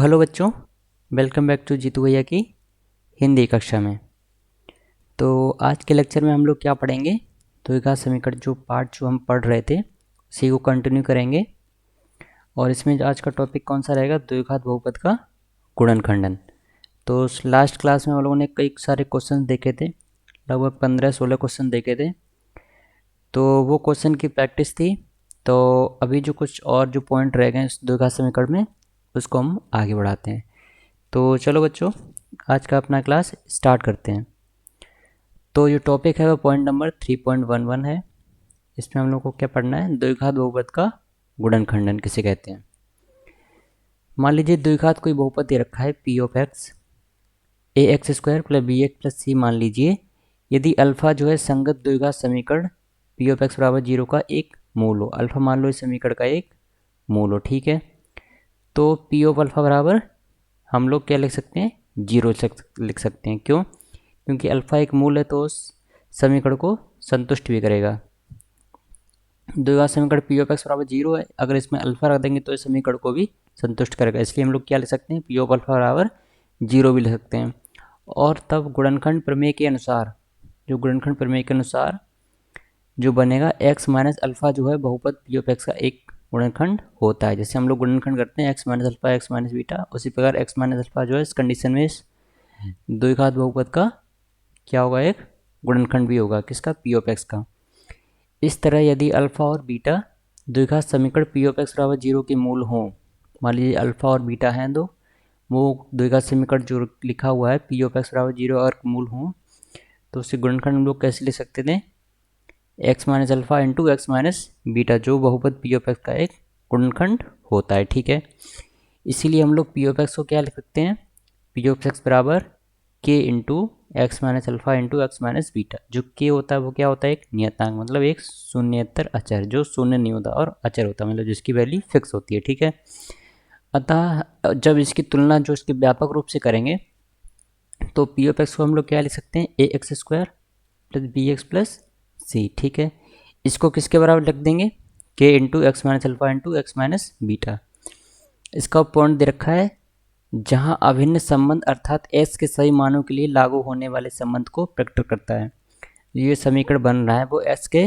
Hello बच्चों, welcome back to Jitu भैया की हिंदी कक्षा में। तो आज के लेक्चर में हम लोग क्या पढ़ेंगे, द्विघात समीकरण जो पार्ट जो हम पढ़ रहे थे उसी को कंटिन्यू करेंगे। और इसमें आज का टॉपिक कौन सा रहेगा, द्विघात बहुपद का गुणनखंडन। तो लास्ट क्लास में हम लोगों ने कई सारे क्वेश्चन देखे थे, लगभग 15-16 क्वेश्चन देखे थे। तो वो क्वेश्चन की प्रैक्टिस थी। तो अभी जो कुछ और जो पॉइंट रह गए इस द्विघात समीकरण में उसको हम आगे बढ़ाते हैं। तो चलो बच्चों, आज का अपना क्लास स्टार्ट करते हैं। तो जो टॉपिक है वो पॉइंट नंबर 3.11 है। इसमें हम लोग को क्या पढ़ना है, द्विघात बहुपद का गुणनखंडन किसे कहते हैं। मान लीजिए द्विघात कोई बहुपद दे रखा है p of x a x square plus b x plus c. मान लीजिए यदि अल्फा जो है संगत द्विघात समीकरण पी ऑफ एक्स बराबर 0 का एक मूल हो। अल्फा मान लो इस समीकरण का एक मूल हो, ठीक है। तो पी ऑफ अल्फा बराबर हम लोग क्या लिख सकते हैं, 0 लिख सकते हैं। क्यों? क्योंकि अल्फा एक मूल है तो उस समीकरण को संतुष्ट भी करेगा। द्विघात समीकरण पी ऑफ एक्स बराबर 0 है, अगर इसमें अल्फा रख देंगे तो इस समीकरण को भी संतुष्ट करेगा। इसलिए हम लोग क्या लिख सकते हैं, पी ऑफ अल्फा बराबर 0 भी लिख सकते हैं। और तब गुणनखंड प्रमेय के अनुसार, जो गुणनखंड प्रमेय के अनुसार जो बनेगा एक्स माइनस अल्फा जो है बहुपद पी ऑफ एक्स का एक गुणनखंड होता है। जैसे हम लोग गुणनखंड करते हैं x minus alpha x minus beta, उसी प्रकार एक्स माइनस अल्फा जो है इस कंडीशन में इस द्विघात बहुपद का क्या होगा, एक गुणनखंड भी होगा। किसका? पी ऑफ एक्स का। इस तरह यदि अल्फा और बीटा द्विघात समीकरण पी ऑफ एक्स बराबर 0 के मूल हों, मान लीजिए अल्फा और बीटा हैं दो, वो द्विघात समीकरण जो लिखा हुआ है पी ऑफ एक्स बराबर 0 और मूल हों, तो उससे गुणनखंड हम लोग कैसे ले सकते थे, x minus alpha into x minus beta, जो बहुपद पी ऑफ एक्स का एक गुणनखंड होता है, ठीक है। इसीलिए हम लोग पी ऑफ एक्स को क्या लिख सकते हैं, पी ऑफ एक्स बराबर के into x minus alpha into x minus beta. जो के होता है वो क्या होता है, एक नियतांक, मतलब एक शून्येतर अचर जो शून्य नहीं होता और अचर होता है, मतलब जिसकी वैल्यू फिक्स होती है, ठीक है। अतः जब इसकी तुलना जो इसके व्यापक रूप से करेंगे तो पी ऑफ एक्स को हम लोग क्या लिख सकते हैं, a x square plus b x plus c, ठीक है। इसको किसके बराबर लिख देंगे, k into x minus alpha into x minus beta. इसका पॉइंट दे रखा है जहां अभिन्न संबंध अर्थात s के सभी मानों के लिए लागू होने वाले संबंध को प्रकट करता है। ये समीकरण बन रहा है वो s के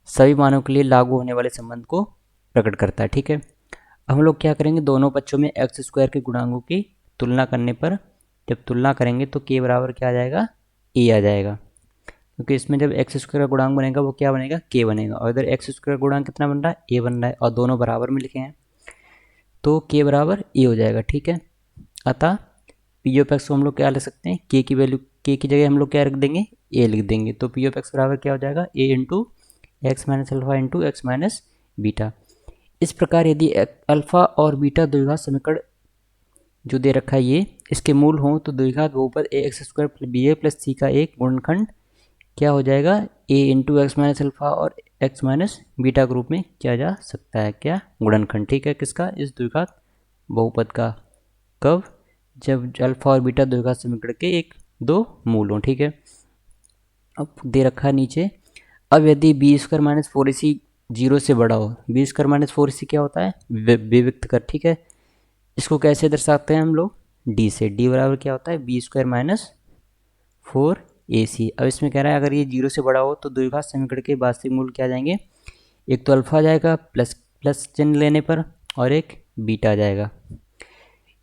सभी मानों के लिए लागू होने वाले संबंध को प्रकट करता है, ठीक है। अब हम लोग क्या करेंगे, दोनों पक्षों में एक्स स्क्वायर के गुणांकों की तुलना करने पर जब तुलना करेंगे तो के बराबर क्या आ जाएगा, ए आ जाएगा। क्योंकि इसमें जब एक्स स्क्वायर का गुणांक बनेगा वो क्या बनेगा, के बनेगा। और इधर एक्स स्क्वायर का गुणांक कितना बन रहा है, ए बन रहा है, और दोनों बराबर में लिखे हैं तो के बराबर ए हो जाएगा, ठीक है। अतः पी ऑफ एक्स को हम लोग क्या लिख सकते हैं, के की वैल्यू, के की जगह हम लोग क्या रख देंगे, ए लिख देंगे। तो पी ऑफ एक्स बराबर क्या हो जाएगा, a into x minus alpha into x minus beta. इस प्रकार यदि अल्फा और बीटा द्विघात समीकरण जो दे रखा है ये इसके मूल हों तो द्विघात बहुपद a x square plus B A plus c का एक गुणनखंड क्या हो जाएगा, a into x minus alpha और एक्स माइनस बीटा के रूप में किया जा सकता है, क्या, गुणनखंड, ठीक है। किसका, इस द्विघात बहुपद का। कब? जब अल्फा और बीटा द्विघात समीकरण के एक दो मूल हों, ठीक है। अब दे रखा है नीचे, अब यदि बी स्क्वायर माइनस फोर इसी 0 से बड़ा हो, बी स्क्वायर माइनस फोर इसी क्या होता है, विविक्त कर, ठीक है। इसको कैसे दर्शाते हैं हम लोग, डी से। डी बराबर क्या होता है, बी स्क्वायर माइनस 4ac। अब इसमें कह रहा है अगर ये 0 से बड़ा हो तो द्विघात समीकरण के वास्तविक मूल क्या आ जाएंगे, एक तो अल्फा आ जाएगा प्लस प्लस चिन्ह लेने पर, और एक बीटा आ जाएगा।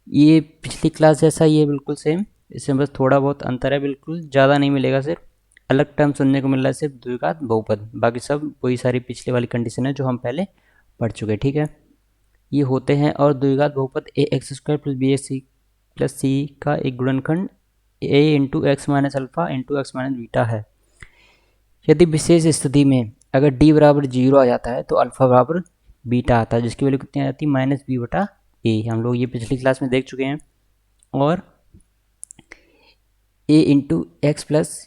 ये पिछली क्लास जैसा ही है बिल्कुल सेम, इसमें बस थोड़ा बहुत अंतर है, बिल्कुल ज़्यादा नहीं मिलेगा, सिर्फ अलग टर्म सुनने को मिल रहा है सिर्फ द्विघात बहुपद, बाकी सब वही सारी पिछले वाली कंडीशन है जो हम पहले पढ़ चुके हैं, ठीक है। ये होते हैं। और द्विघात बहुपद a x square plus b x plus c का एक गुणनखंड a into x minus alpha into x minus beta है। यदि विशेष स्थिति में अगर डी बराबर 0 आ जाता है तो अल्फा बराबर बीटा आता है, जिसकी वैल्यू कितनी आ जाती है, माइनस बी बटा ए। हम लोग ये पिछली क्लास में देख चुके हैं। और a into x plus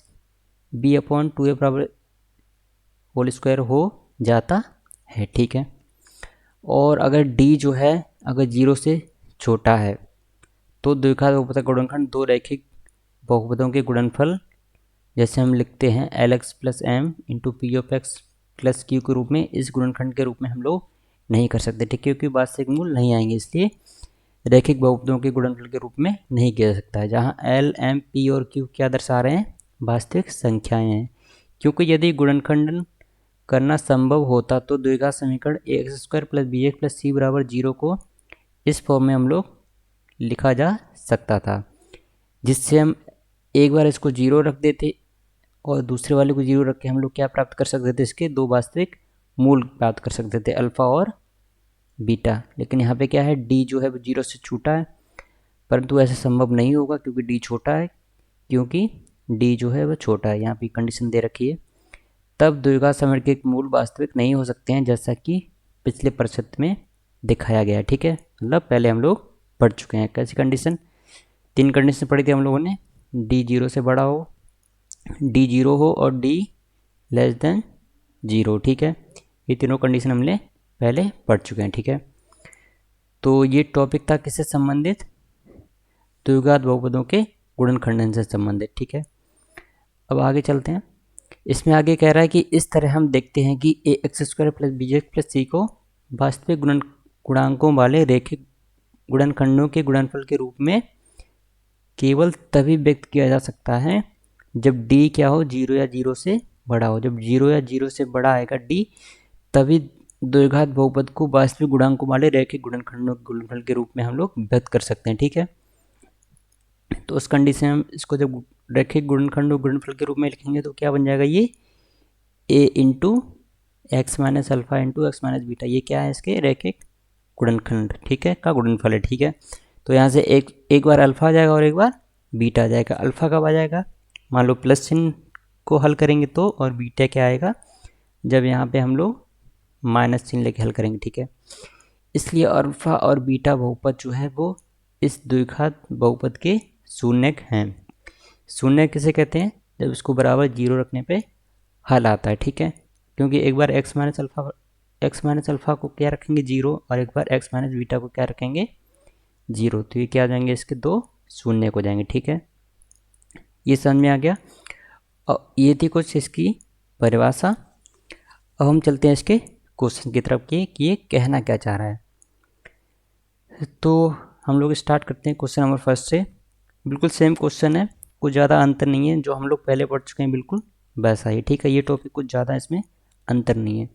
b upon 2a बराबर होल स्क्वायर हो जाता है, ठीक है। और अगर डी जो है अगर 0 से छोटा है तो द्विघात बहुपद का गुणनखंड दो रैखिक बहुपदों के गुणनफल जैसे हम लिखते हैं L X plus M into P of X plus Q के रूप में, इस गुणनखंड के रूप में हम लोग नहीं कर सकते, ठीक है, क्योंकि वास्तविक मूल नहीं आएंगे। इसलिए रैखिक बहुपदों के गुणनफल के रूप में नहीं किया जा सकता है, जहाँ एल एम पी और क्यू क्या दर्शा रहे हैं, वास्तविक संख्याएं हैं। क्योंकि यदि गुणनखंडन करना संभव होता तो द्विघात समीकरण ax² + bx + c = 0 को इस फॉर्म में हम लोग लिखा जा सकता था, जिससे हम एक बार इसको 0 रख देते और दूसरे वाले को 0 रख के हम लोग क्या प्राप्त कर सकते थे, इसके दो वास्तविक मूल प्राप्त कर सकते थे, अल्फा और बीटा। लेकिन यहाँ पे क्या है, डी जो है वो 0 से छोटा है, परंतु ऐसा संभव नहीं होगा क्योंकि डी छोटा है, क्योंकि डी जो है वो छोटा है, यहाँ पे कंडीशन दे रखी है। तब द्विघात समीकरण के मूल वास्तविक नहीं हो सकते हैं, जैसा कि पिछले प्रश्न में दिखाया गया है। ठीक है, मतलब पहले हम लोग पढ़ चुके हैं। कैसी कंडीशन, 3 कंडीशन पढ़ी थी हम लोगों ने, डी 0 से बड़ा हो, डी 0 हो और डी << 0। ठीक है, ये तीनों कंडीशन हमने पहले पढ़ चुके हैं। ठीक है, तो ये टॉपिक था किससे संबंधित, द्विघात बहुपदों के गुणनखंडन से संबंधित। ठीक है, अब आगे चलते हैं। इसमें आगे कह रहा है कि इस तरह हम देखते हैं कि ax² + bx + c को वास्तविक गुणांकों वाले रैखिक गुणनखंडों के गुणनफल के रूप में केवल तभी व्यक्त किया जा सकता है जब d क्या हो, 0 या 0 से बड़ा हो। जब 0 या 0 से बड़ा आएगा d, तभी द्विघात बहुपद को वास्तविक गुणांकों वाले रैखिक गुणनखंडों के गुणनफल के रूप में हम लोग व्यक्त कर सकते हैं। ठीक है, तो उस कंडीशन में हम इसको जब रैखिक गुणनखंड और गुणनफल के रूप में लिखेंगे तो क्या बन जाएगा, ये a into x minus alpha into x minus beta, ये क्या है, इसके रैखिक गुणनखंड, ठीक है, का गुणनफल है। ठीक है, तो यहाँ से एक बार अल्फा आ जाएगा और एक बार बीटा आ जाएगा। अल्फा कब आ जाएगा, मान लो प्लस चिन्ह को हल करेंगे तो, और बीटा क्या आएगा जब यहाँ पे हम लोग माइनस चिन्ह लेके हल करेंगे। ठीक है, इसलिए अल्फा और बीटा बहुपद जो है वो इस द्विघात बहुपद के शून्यक हैं। शून्य किसे कहते हैं, जब इसको बराबर 0 रखने पे हल आता है। ठीक है, क्योंकि एक बार x माइनस अल्फा को क्या रखेंगे 0, और एक बार x माइनस बीटा को क्या रखेंगे 0, तो ये क्या आ जाएंगे, इसके दो शून्य हो जाएंगे। ठीक है, ये समझ में आ गया। और ये थी कुछ इसकी परिभाषा। अब हम चलते हैं इसके क्वेश्चन की तरफ कि ये कहना क्या चाह रहा है। तो हम लोग स्टार्ट करते हैं क्वेश्चन नंबर फर्स्ट से। बिल्कुल सेम क्वेश्चन है, कुछ ज़्यादा अंतर नहीं है, जो हम लोग पहले पढ़ चुके हैं बिल्कुल वैसा ही। ठीक है, ये टॉपिक कुछ ज़्यादा इसमें अंतर नहीं है।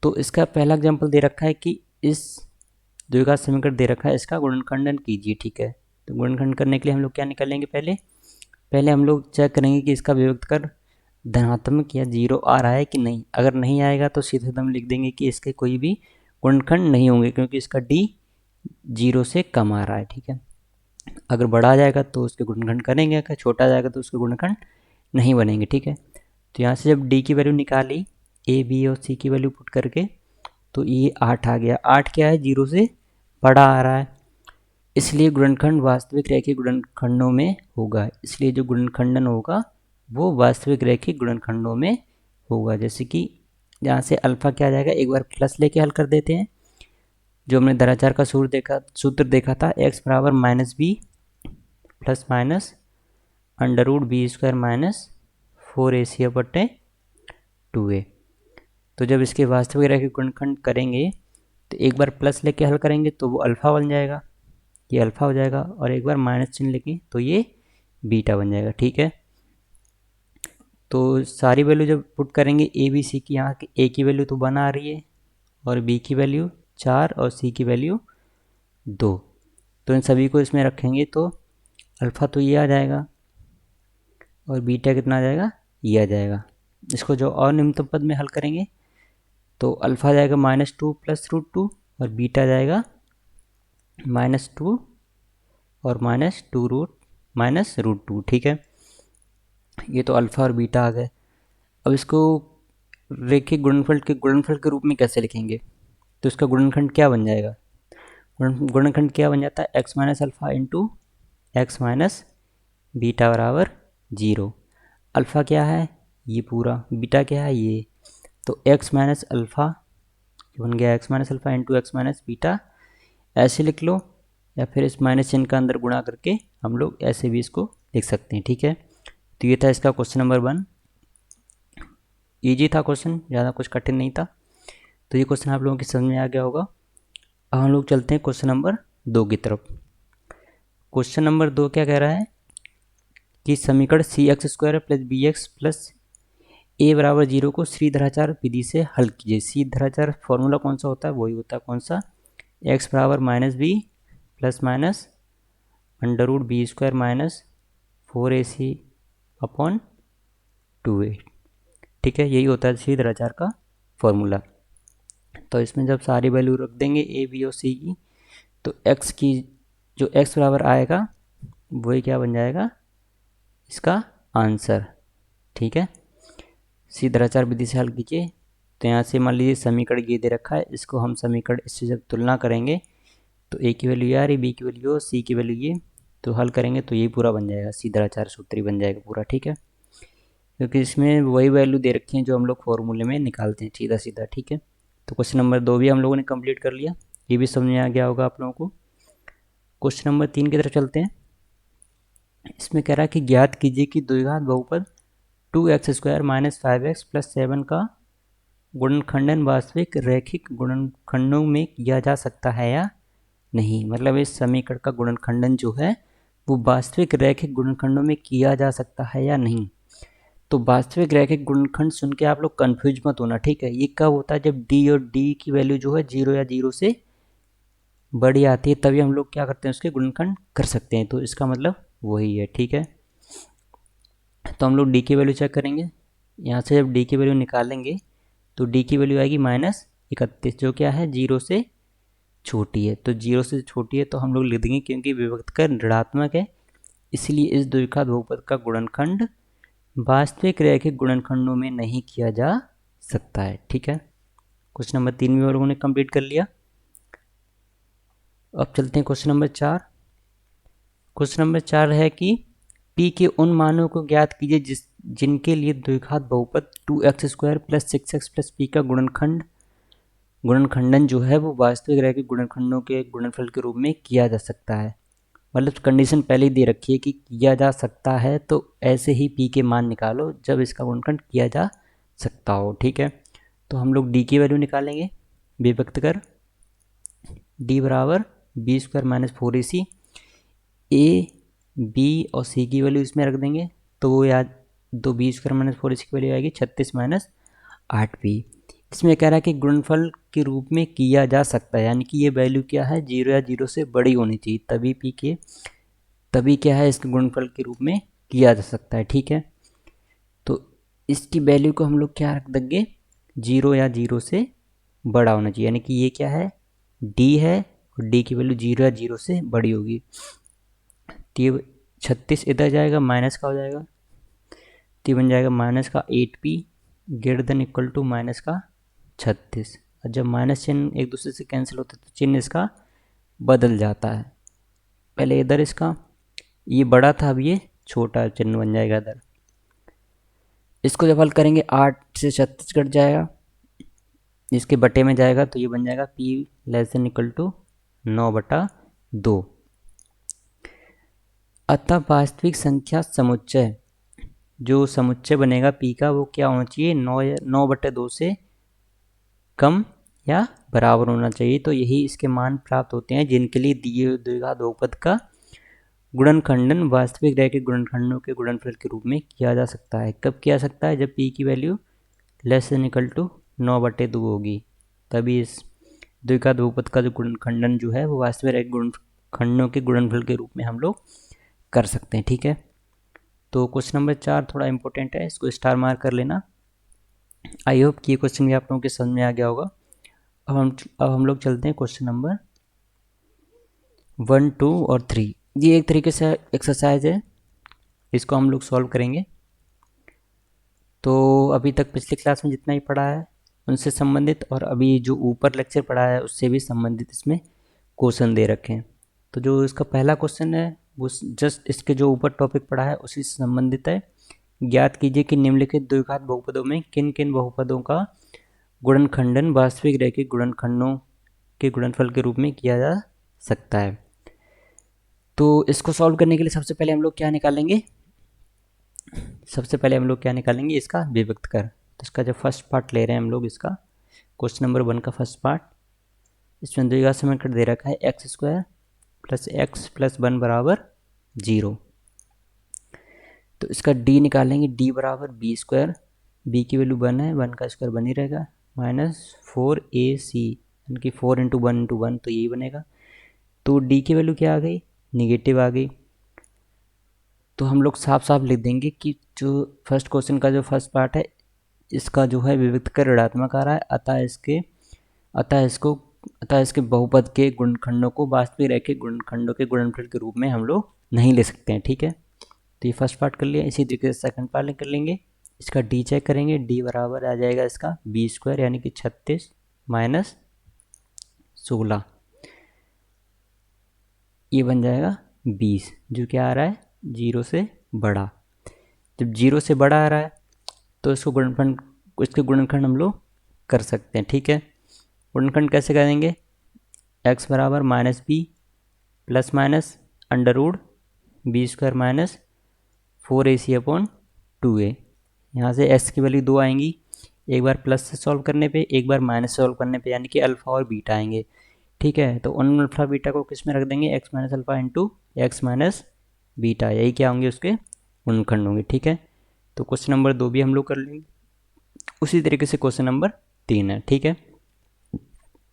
तो इसका पहला एग्जांपल दे रखा है कि इस द्विघात समीकरण दे रखा है, इसका गुणनखंडन कीजिए। ठीक है, तो गुणनखंड करने के लिए हम लोग क्या निकालेंगे, पहले हम लोग चेक करेंगे कि इसका विभक्त कर धनात्मक या 0 आ रहा है कि नहीं। अगर नहीं आएगा तो सीधे हम लिख देंगे कि इसके कोई भी गुणनखंड नहीं होंगे, क्योंकि इसका d 0 से कम आ रहा है। ठीक है, अगर बड़ा आ जाएगा तो उसके गुणनखंड करेंगे, अगर छोटा आ जाएगा तो उसके गुणनखंड नहीं बनेंगे। ठीक है, तो यहाँ से जब d की वैल्यू निकाली, a b और c की वैल्यू पुट करके, तो ये 8 आ गया। 8 क्या है, 0 से बड़ा आ रहा है, इसलिए गुणनखंड वास्तविक रैखिक गुणनखंडों में होगा। इसलिए जो गुणनखंडन होगा वो वास्तविक रैखिक गुणनखंडों में होगा। जैसे कि यहाँ से अल्फा क्या आ जाएगा, एक बार प्लस लेके हल कर देते हैं। जो हमने दराचार का सूत्र देखा था, x बराबर -b plus minus √b² - 4ac/2a। तो जब इसके वास्तविक रैखिक गुणनखंड करेंगे तो एक बार प्लस लेके हल करेंगे तो वो अल्फ़ा बन जाएगा, ये अल्फ़ा हो जाएगा, और एक बार माइनस चिन्ह लेके तो ये बीटा बन जाएगा। ठीक है, तो सारी वैल्यू जब पुट करेंगे ए बी सी की, यहाँ की ए की वैल्यू तो 1 आ रही है, और बी की वैल्यू 4 और सी की वैल्यू 2, तो इन सभी को इसमें रखेंगे तो अल्फ़ा तो ये आ जाएगा, और बीटा कितना आ जाएगा, ये आ जाएगा। इसको जो और निम्नतम पद में हल करेंगे तो अल्फ़ा आ जाएगा -2 + √2, और बीटा आ जाएगा -2 और -√2। ठीक है, ये तो अल्फ़ा और बीटा आ गए। अब इसको रैखिक गुणनफल के रूप में कैसे लिखेंगे, तो इसका गुणनखंड क्या बन जाएगा, गुणनखंड क्या बन जाता है, x minus alpha into x minus beta बराबर 0। अल्फ़ा क्या है, ये पूरा, बीटा क्या है, ये, तो x माइनस अल्फ़ा बन गया x minus alpha into x minus beta, ऐसे लिख लो, या फिर इस माइनस चिन्ह का अंदर गुणा करके हम लोग ऐसे भी इसको लिख सकते हैं। ठीक है, तो ये था इसका क्वेश्चन नंबर 1। ईजी था क्वेश्चन, ज़्यादा कुछ कठिन नहीं था। तो ये क्वेश्चन आप लोगों की समझ में आ गया होगा। अब हम लोग चलते हैं क्वेश्चन नंबर 2 की तरफ। क्वेश्चन नंबर 2 क्या कह रहा है कि समीकरण c x square plus b x plus a बराबर 0 को श्रीधराचार्य विधि से हल कीजिए। श्रीधराचार्य फॉर्मूला कौन सा होता है, वही होता है कौन सा, एक्स बराबर minus B plus minus under root B square minus 4ac upon 2a। ठीक है, यही होता है श्रीधराचार्य का फॉर्मूला। तो इसमें जब सारी वैल्यू रख देंगे ए बी और सी की, तो एक्स की जो एक्स बराबर आएगा वही क्या बन जाएगा इसका आंसर। ठीक है, श्रीधराचार्य विधि से हल कीजिए। तो यहाँ से मान लीजिए समीकरण ये दे रखा है, इसको हम समीकरण इससे जब तुलना करेंगे तो ए की वैल्यू ये आ रही, बी की वैल्यू हो, सी की वैल्यू ये, तो हल करेंगे तो ये पूरा बन जाएगा, श्रीधराचार्य सूत्र ही बन जाएगा पूरा। ठीक है, क्योंकि इसमें वही वैल्यू दे रखी है जो हम लोग फॉर्मूले में निकालते हैं सीधा सीधा। ठीक है, तो क्वेश्चन नंबर 2 भी हम लोगों ने कंप्लीट कर लिया, ये भी समझ में आ गया होगा आप लोगों को। क्वेश्चन नंबर 3 की तरफ चलते हैं। इसमें कह रहा है कि ज्ञात कीजिए कि द्विघात बहुपद 2x square minus 5x plus 7 का गुणनखंडन वास्तविक रैखिक गुणनखंडों में किया जा सकता है या नहीं। मतलब इस समीकरण का गुणनखंडन जो है वो वास्तविक रैखिक गुणनखंडों में किया जा सकता है या नहीं। तो वास्तविक रैखिक गुणनखंड सुन के आप लोग कन्फ्यूज मत होना। ठीक है, ये कब होता है, जब डी और डी की वैल्यू जो है 0 या 0 से बड़ी आती है, तभी हम लोग क्या करते हैं उसके गुणनखंड कर सकते हैं। तो इसका मतलब वही है। ठीक है, तो हम लोग डी की वैल्यू चेक करेंगे। यहाँ से जब डी की वैल्यू निकालेंगे तो डी की वैल्यू आएगी -31, जो क्या है 0 से छोटी है। तो 0 से छोटी है तो हम लोग लिख देंगे, क्योंकि विभक्त का ऋणात्मक है इसलिए इस द्विघात बहुपद का गुणनखंड वास्तविक रैखिक गुणनखंडों में नहीं किया जा सकता है। ठीक है, क्वेश्चन नंबर 3 भी हम लोगों ने कंप्लीट कर लिया। अब चलते हैं क्वेश्चन नंबर 4। क्वेश्चन नंबर 4 है कि p के उन मानों को ज्ञात कीजिए जिनके लिए द्विघात बहुपद 2x square plus 6x plus P का गुणनखंडन जो है वो वास्तविक रैखिक गुणनखंडों के गुणनफल के रूप में किया जा सकता है। मतलब कंडीशन पहले ही दे रखी है कि किया जा सकता है, तो ऐसे ही p के मान निकालो जब इसका गुणनखंड किया जा सकता हो। ठीक है, तो हम लोग d की वैल्यू निकालेंगे विभक्त कर, d बराबर B square minus 4ac, A B और सी की वैल्यू इसमें रख देंगे तो वो याद दो बी स्क्वायर माइनस 4ac की वैल्यू आएगी 36 माइनस 8p। इसमें कह रहा है कि गुणनफल के रूप में किया जा सकता है, यानी कि ये वैल्यू क्या है 0 या 0 से बड़ी होनी चाहिए, तभी क्या है इसके गुणनफल के रूप में किया जा सकता है। ठीक है, तो इसकी वैल्यू को हम लोग क्या रख देंगे 0 या 0 से बड़ा होना चाहिए, यानी कि ये क्या है d है और d की वैल्यू 0 या 0 से बड़ी होगी। तो ये 36 इधर जाएगा माइनस का हो जाएगा, तो ये बन जाएगा माइनस का 8p greater than equal to minus का 36। और जब माइनस चिन्ह एक दूसरे से कैंसिल होता है तो चिन्ह इसका बदल जाता है। पहले इधर इसका ये बड़ा था, अब ये छोटा चिन्ह बन जाएगा इधर। इसको जब हल करेंगे 8 से 36 कट जाएगा, इसके बटे में जाएगा तो ये बन जाएगा p less than equal to 9/2। अतः वास्तविक संख्या समुच्चय, जो समुच्चय बनेगा p का वो क्या होना चाहिए 9/2 से कम या बराबर होना चाहिए। तो यही इसके मान प्राप्त होते हैं जिनके लिए दिए हुए द्विघात बहुपद का गुणनखंडन वास्तविक रैखिक गुणनखंडों के गुणनफल के रूप में किया जा सकता है। कब किया सकता है, जब p की value less than equal to 9/2 होगी, तभी इस द्विघात बहुपद का जो गुणनखंडन जो है वो वास्तविक रैखिक गुणनखंडों के गुणनफल के रूप में हम लोग कर सकते हैं। ठीक है, तो क्वेश्चन नंबर 4 थोड़ा इंपॉर्टेंट है, इसको स्टार मार्क कर लेना। आई होप कि ये क्वेश्चन भी आप लोगों के समझ में आ गया होगा। अब हम लोग चलते हैं क्वेश्चन नंबर 1, 2 और 3। ये एक तरीके से एक्सरसाइज है, इसको हम लोग सॉल्व करेंगे। तो अभी तक पिछली क्लास में जितना ही पढ़ा है उनसे संबंधित और अभी जो ऊपर लेक्चर पढ़ा है उससे भी संबंधित इसमें क्वेश्चन दे रखे हैं। तो जो इसका पहला क्वेश्चन है वो जस्ट इसके जो ऊपर टॉपिक पढ़ा है उसी से संबंधित है। ज्ञात कीजिए कि निम्नलिखित द्विघात बहुपदों में किन किन बहुपदों का गुणनखंडन वास्तविक रैखिक गुणनखंडों के गुणनफल के रूप में किया जा सकता है। तो इसको सॉल्व करने के लिए सबसे पहले हम लोग क्या निकालेंगे, इसका विभक्त कर। तो इसका जो फर्स्ट पार्ट ले रहे हैं हम लोग, इसका क्वेश्चन नंबर 1 का फर्स्ट पार्ट, इसमें द्विघात समीकरण दे रखा है x square plus x plus 1 बराबर 0। तो इसका डी निकालेंगे, डी बराबर बी स्क्वायर, बी की वैल्यू 1 है, 1 का स्क्वायर 1 ही रहेगा, माइनस 4ac, यानी कि 4 इंटू 1 इंटू 1 तो यही बनेगा। तो डी की वैल्यू क्या आ गई, निगेटिव आ गई। तो हम लोग साफ साफ लिख देंगे कि जो फर्स्ट क्वेश्चन का जो फर्स्ट पार्ट है इसका जो है विविक्त का ऋणात्मक आ रहा है, अतः इसके बहुपद के गुणनखंडों को वास्तविक रैखिक गुणनखंडों के गुणनफल के रूप में हम लोग नहीं ले सकते हैं। ठीक है, तो ये फर्स्ट पार्ट कर लिया। इसी तरीके से सेकंड पार्ट कर लेंगे, इसका डी चेक करेंगे, डी बराबर आ जाएगा इसका बी स्क्वायर यानी कि 36 माइनस 16, ये बन जाएगा 20, जो क्या आ रहा है 0 से बड़ा। जब 0 से बड़ा आ रहा है तो इसके गुणनखंड हम लोग कर सकते हैं। ठीक है, गुणनखंड कैसे करेंगे, x बराबर minus B plus minus under root B square minus 4ac upon 2a। यहाँ से s की वैल्यू 2 आएंगी, एक बार प्लस से सॉल्व करने पे, एक बार माइनस से सॉल्व करने पे, यानी कि अल्फ़ा और बीटा आएंगे। ठीक है, तो उन अल्फ़ा बीटा को किस में रख देंगे, x minus alpha into x minus beta, यही क्या होंगे उसके गुणनखंड होंगे। ठीक है, तो क्वेश्चन नंबर 2 भी हम लोग कर लेंगे। उसी तरीके से क्वेश्चन नंबर 3 है। ठीक है,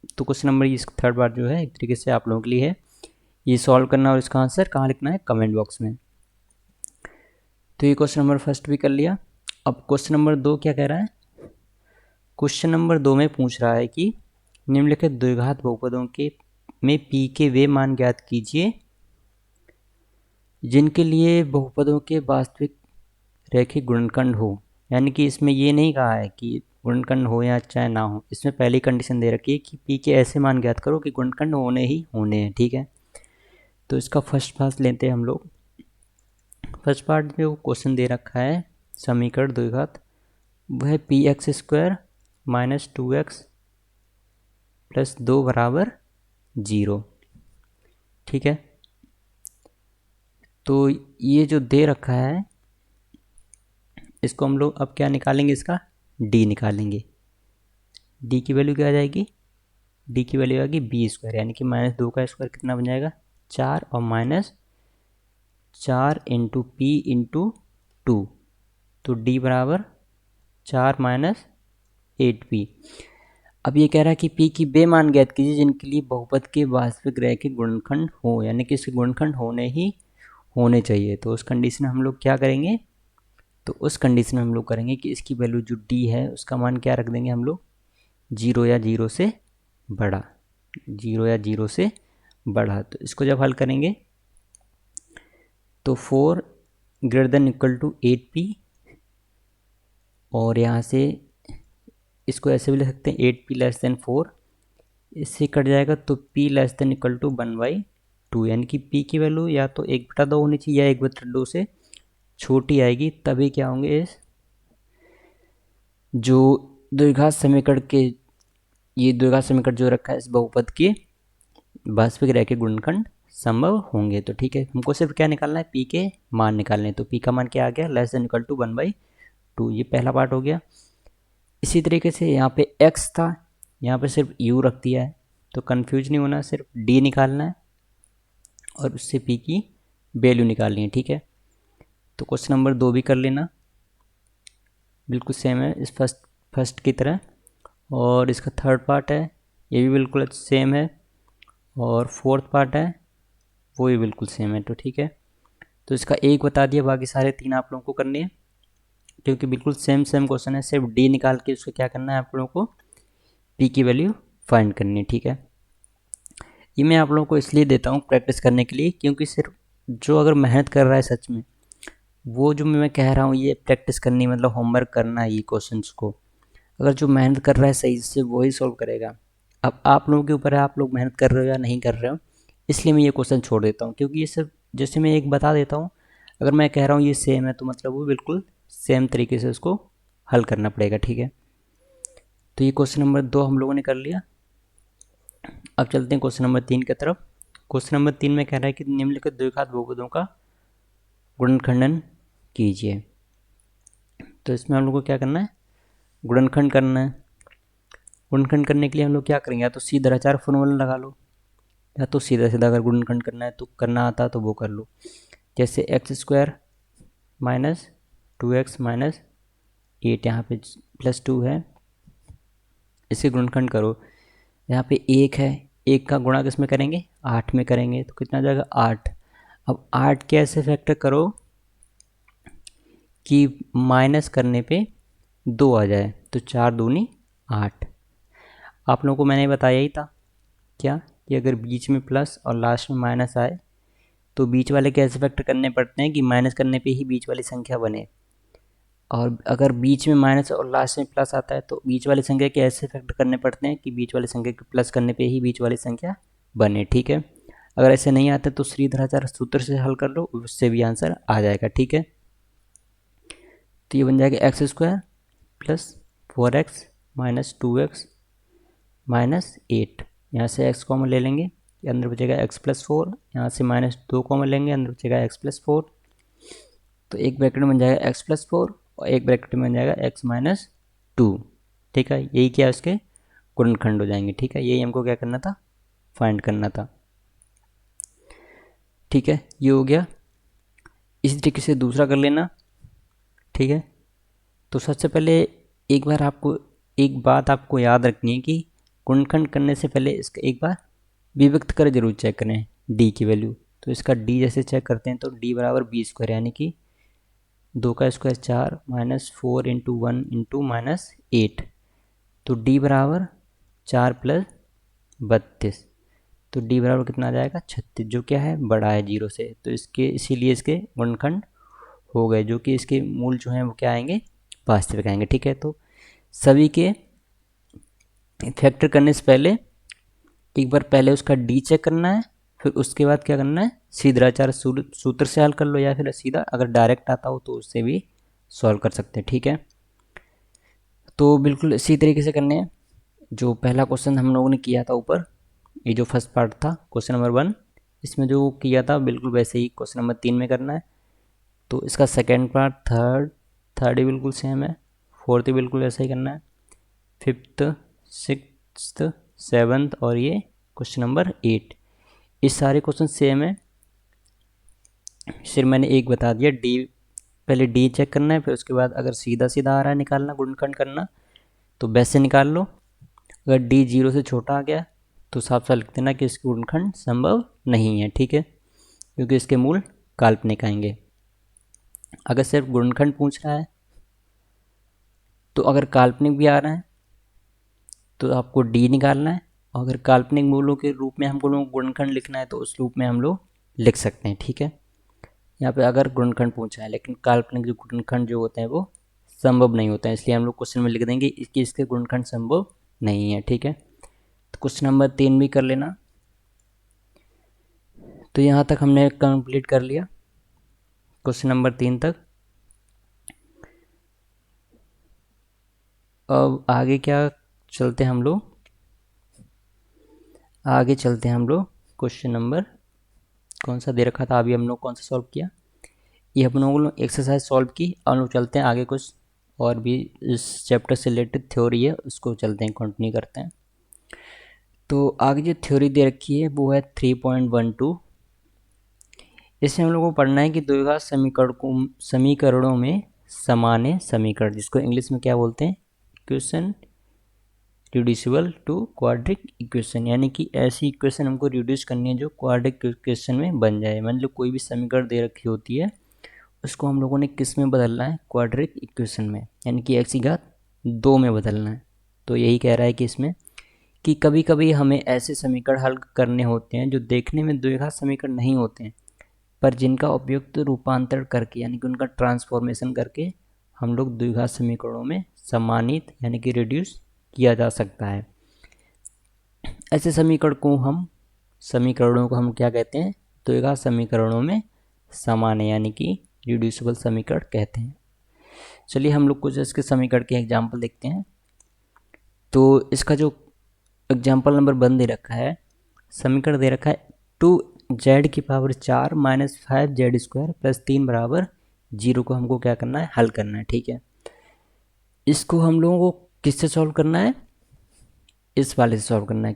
तो क्वेश्चन नंबर इस थर्ड पार्ट जो है एक तरीके से आप लोगों के लिए है, ये सॉल्व करना और इसका आंसर कहाँ लिखना है, कमेंट बॉक्स में। तो ये क्वेश्चन नंबर फर्स्ट भी कर लिया। अब क्वेश्चन नंबर 2 क्या कह रहा है, क्वेश्चन नंबर 2 में पूछ रहा है कि निम्नलिखित द्विघात बहुपदों के में p के वे मान ज्ञात कीजिए जिनके लिए बहुपदों के वास्तविक रैखिक गुणनखंड हो। यानी कि इसमें ये नहीं कहा है कि गुणनखंड हो या चाहे ना हो, इसमें पहली कंडीशन दे रखी है कि p के ऐसे मान ज्ञात करो कि गुणनखंड होने ही होने हैं। ठीक है, तो इसका फर्स्ट पार्ट लेते हैं हम लोग। फर्स्ट पार्ट जो क्वेश्चन दे रखा है समीकरण द्विघात, वह है P x square minus 2x plus 2 बराबर 0। ठीक है, तो ये जो दे रखा है इसको हम लोग अब क्या निकालेंगे, इसका d निकालेंगे। d की वैल्यू क्या आ जाएगी, d की वैल्यू आएगी बी स्क्वायर, यानी कि माइनस 2 का स्क्वायर कितना बन जाएगा 4 और माइनस 4 इंटू पी इंटू 2, तो d बराबर 4 माइनस 8p। अब ये कह रहा है कि p की वे मान ज्ञात कीजिए जिनके लिए बहुपद के वास्तविक रैखिक गुणनखंड हो, यानी कि इसके गुणनखंड होने चाहिए। तो उस कंडीशन में हम लोग क्या करेंगे, तो उस कंडीशन में हम लोग करेंगे कि इसकी वैल्यू जो d है उसका मान क्या रख देंगे हम लोग, 0 या 0 से बड़ा, 0 या 0 से बड़ा। तो इसको जब हल करेंगे तो 4 greater than equal to 8p, और यहाँ से इसको ऐसे भी लिख सकते हैं 8p लेस देन 4, इससे कट जाएगा तो p less than equal to 1/2, यानी कि p की वैल्यू या तो 1/2 होनी चाहिए या 1/2 से छोटी आएगी, तभी क्या होंगे इस जो द्विघात समीकरण के, ये द्विघात समीकरण जो रखा है इस बहुपद के वास्तविक रैखिक गुणनखंड संभव होंगे। तो ठीक है, हमको सिर्फ क्या निकालना है, p के मान निकालने हैं। तो p का मान क्या आ गया, लेस देन इक्वल टू 1/2, ये पहला पार्ट हो गया। इसी तरीके से यहाँ पे x था, यहाँ पे सिर्फ u रख दिया है, तो कन्फ्यूज नहीं होना, सिर्फ d निकालना है और उससे p की वैल्यू निकालनी है। ठीक है, तो क्वेश्चन नंबर 2 भी कर लेना, बिल्कुल सेम है इस फर्स्ट की तरह, और इसका थर्ड पार्ट है ये भी बिल्कुल सेम है, और फोर्थ पार्ट है वो भी बिल्कुल सेम है। तो ठीक है, तो इसका एक बता दिया, बाकी सारे 3 आप लोगों को करने हैं क्योंकि बिल्कुल सेम क्वेश्चन है, सिर्फ डी निकाल के उसको क्या करना है आप लोगों को, पी की वैल्यू फाइंड करनी है। ठीक है, ये मैं आप लोगों को इसलिए देता हूँ प्रैक्टिस करने के लिए, क्योंकि सिर्फ जो अगर मेहनत कर रहा है सच में, वो जो मैं कह रहा हूँ ये प्रैक्टिस करनी, मतलब होमवर्क करना है ये क्वेश्चंस को, अगर जो मेहनत कर रहा है सही से वही सॉल्व करेगा। अब आप लोगों के ऊपर है, आप लोग मेहनत कर रहे हो या नहीं कर रहे हो, इसलिए मैं ये क्वेश्चन छोड़ देता हूँ, क्योंकि ये सब जैसे मैं एक बता देता हूँ, अगर मैं कह रहा हूँ ये सेम है तो मतलब वो बिल्कुल सेम तरीके से उसको हल करना पड़ेगा। ठीक है, तो ये क्वेश्चन नंबर 2 हम लोगों ने कर लिया। अब चलते हैं क्वेश्चन नंबर 3 की तरफ। क्वेश्चन नंबर 3 में कह रहा है कि निम्नलिखित द्विघात बहुपदों का गुणनखंडन कीजिए। तो इसमें हम लोग को क्या करना है, गुणनखंड करना है। गुणनखंड करने के लिए हम लोग क्या करेंगे, या तो सीधा आचार फॉर्मूला लगा लो, या तो सीधा सीधा अगर गुणनखंड करना है तो करना आता तो वो कर लो। जैसे x² माइनस 2x माइनस 8, यहाँ पे +2 है, इसे गुणनखंड करो। यहाँ पे 1 है, 1 का गुणा किस में करेंगे, 8 में करेंगे, तो कितना जाएगा 8। अब 8 के ऐसे फैक्टर करो कि माइनस करने पे 2 आ जाए, तो 4 दूनी 8। आप लोगों को मैंने बताया ही था क्या, कि अगर बीच में प्लस और लास्ट में माइनस आए तो बीच वाले कैसे फैक्टर करने पड़ते हैं कि माइनस करने पे ही बीच वाली संख्या बने, और अगर बीच में माइनस और लास्ट में प्लस आता है तो बीच वाली संख्या के ऐसे फैक्टर करने पड़ते हैं कि बीच वाली संख्या के प्लस करने पे ही बीच वाली संख्या बने। ठीक है, अगर ऐसे नहीं आते तो श्रीधराचार्य सूत्र से हल कर लो, उससे भी आंसर आ जाएगा। ठीक है, तो ये बन जाएगा x² plus 4x minus 2x minus 8। यहाँ से x कॉमन ले लेंगे, अंदर बचेगा x+4, यहाँ से -2 कॉमन लेंगे, अंदर बचेगा x+4। तो एक ब्रैकेट में बन जाएगा x+4 और एक ब्रैकेट में बन जाएगा x-2। ठीक है, यही क्या इसके गुणनखंड हो जाएंगे। ठीक है, यही हमको क्या करना था, फाइंड करना था। ठीक है, ये हो गया। इसी तरीके से दूसरा कर लेना। ठीक है, तो सबसे पहले एक बार आपको एक बात आपको याद रखनी है कि गुणनखंड करने से पहले इसका एक बार विभक्त कर जरूर चेक करें d की वैल्यू। तो इसका d जैसे चेक करते हैं तो d बराबर b² यानी कि 2 का square 4 minus 4 into 1 into minus 8, तो d बराबर 4 प्लस 32, तो d बराबर कितना आ जाएगा 36, जो क्या है बड़ा है 0 से, तो इसके इसीलिए इसके गुणनखंड हो गए, जो कि इसके मूल जो हैं वो क्या आएंगे, वास्तविक आएंगे। ठीक है, तो सभी के फैक्टर करने से पहले एक बार पहले उसका d चेक करना है, फिर उसके बाद क्या करना है, श्रीधराचार्य सूत्र से हल कर लो, या फिर सीधा अगर डायरेक्ट आता हो तो उससे भी सॉल्व कर सकते हैं। ठीक है, तो बिल्कुल इसी तरीके से करने हैं। जो पहला क्वेश्चन हम लोगों ने किया था ऊपर, ये जो फर्स्ट पार्ट था क्वेश्चन नंबर 1, इसमें जो किया था बिल्कुल वैसे ही क्वेश्चन नंबर 3 में करना है। तो इसका सेकेंड पार्ट, थर्ड ही बिल्कुल सेम है, फोर्थ ही बिल्कुल ऐसा ही करना है, फिफ्थ, सिक्स्थ, सेवन्थ और ये क्वेश्चन नंबर 8, इस सारे क्वेश्चन सेम है। सिर्फ मैंने एक बता दिया, डी पहले डी चेक करना है, फिर उसके बाद अगर सीधा सीधा आ रहा है निकालना, गुणनखंड करना, तो वैसे निकाल लो। अगर डी 0 से छोटा आ गया तो साफ साफ लिख देना कि इसके गुणनखंड संभव नहीं है। ठीक है, क्योंकि इसके मूल काल्पनिक आएंगे। अगर सिर्फ गुणनखंड पूछ रहा है तो अगर काल्पनिक भी आ रहा है तो आपको डी निकालना है, और अगर काल्पनिक मूलों के रूप में हमको लोग गुणनखंड लिखना है तो उस रूप में हम लोग लिख सकते हैं। ठीक है, यहाँ पे अगर गुणनखंड पूछा है, लेकिन काल्पनिक जो गुणनखंड जो होते हैं वो संभव नहीं होते हैं, इसलिए हम लोग क्वेश्चन में लिख देंगे कि इसके गुणनखंड संभव नहीं है। ठीक है, तो क्वेश्चन नंबर 3 भी कर लेना। तो यहाँ तक हमने कंप्लीट कर लिया क्वेश्चन नंबर 3 तक। अब आगे क्या चलते हैं हम लोग, आगे चलते हैं हम लोग क्वेश्चन नंबर कौन सा दे रखा था, अभी हम लोग कौन सा सॉल्व किया, ये हम लोगों ने एक्सरसाइज सॉल्व की। और लोग चलते हैं आगे, कुछ और भी इस चैप्टर से रिलेटेड थ्योरी है उसको चलते हैं, कंटिन्यू करते हैं। तो आगे जो थ्योरी दे रखी है वो है 3.12। इसमें हम लोगों को पढ़ना है कि द्विघात समीकरणों में सामान्य समीकरण, जिसको इंग्लिश में क्या बोलते हैं, equation reducible to quadric equation, यानी कि ऐसी इक्वेशन हमको रिड्यूस करनी है जो क्वाड्रिक इक्वेशन में बन जाए। मान लो कोई भी समीकरण दे रखी होती है, उसको हम लोगों ने किस में बदलना है, क्वाड्रिक इक्वेशन में, यानी कि x की घात 2 में बदलना है। तो यही कह रहा है कि इसमें कि कभी कभी हमें ऐसे समीकरण हल करने होते हैं जो देखने में द्विघात समीकरण नहीं होते हैं, पर जिनका उपयुक्त रूपांतरण करके यानी कि उनका ट्रांसफॉर्मेशन करके हम लोग द्विघात समीकरणों में सम्मानित यानी कि रिड्यूस किया जा सकता है। ऐसे समीकरणों को हम क्या कहते हैं, द्विघात समीकरणों में सामान्य यानी कि रिड्यूसिबल समीकरण कहते हैं। चलिए हम लोग कुछ इसके समीकरण के एग्जाम्पल देखते हैं। तो इसका जो एग्जाम्पल नंबर 1 दे रखा है, समीकरण दे रखा है 2z⁴ माइनस 5z² प्लस 3 बराबर 0 को हमको क्या करना है, हल करना है। ठीक है, इसको हम लोगों को किससे सॉल्व करना है, इस वाले से सॉल्व करना है,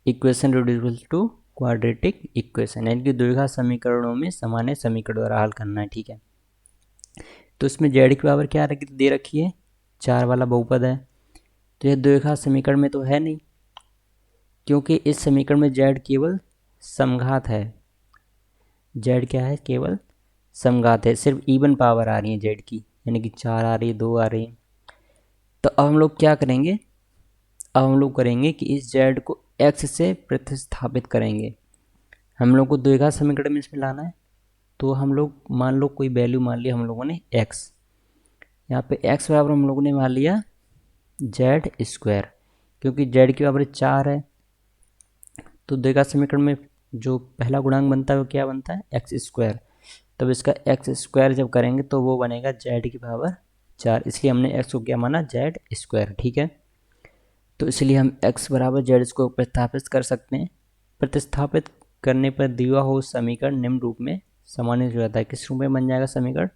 equation reducible to quadratic equation, यानी कि द्विघात समीकरणों में सामान्य समीकरण द्वारा हल करना है। ठीक है, तो इसमें जेड की पावर क्या दे रखी है, 4 वाला बहुपद है। तो यह द्विघात समीकरण में तो है नहीं, क्योंकि इस समीकरण में जेड केवल समघात है। जेड क्या है, केवल समघात है, सिर्फ इवन पावर आ रही है जेड की, यानी कि 4 आ रही है, 2 आ रही है। तो अब हम लोग क्या करेंगे, अब हम लोग करेंगे कि इस जेड को एक्स से प्रतिस्थापित करेंगे। हम लोग को द्विघात समीकरण में इसमें लाना है। तो हम लोग मान लो कोई वैल्यू मान लिया हम लोगों ने एक्स, यहाँ पे एक्स बराबर हम लोगों ने मान लिया जेड स्क्वायर, क्योंकि जेड की बराबर 4 है। तो द्विघात समीकरण में जो पहला गुणांक बनता है वो क्या बनता है, एक्स स्क्वायर। तब इसका एक्स स्क्वायर जब करेंगे तो वो बनेगा जेड की पावर 4, इसलिए हमने एक्स को क्या माना, जेड स्क्वायर। ठीक है, तो इसलिए हम एक्स बराबर जेड इसको प्रतिस्थापित कर सकते हैं। प्रतिस्थापित करने पर दिया हो समीकरण निम्न रूप में सामान्य हो जाता है। किस रूप में बन जाएगा समीकरण,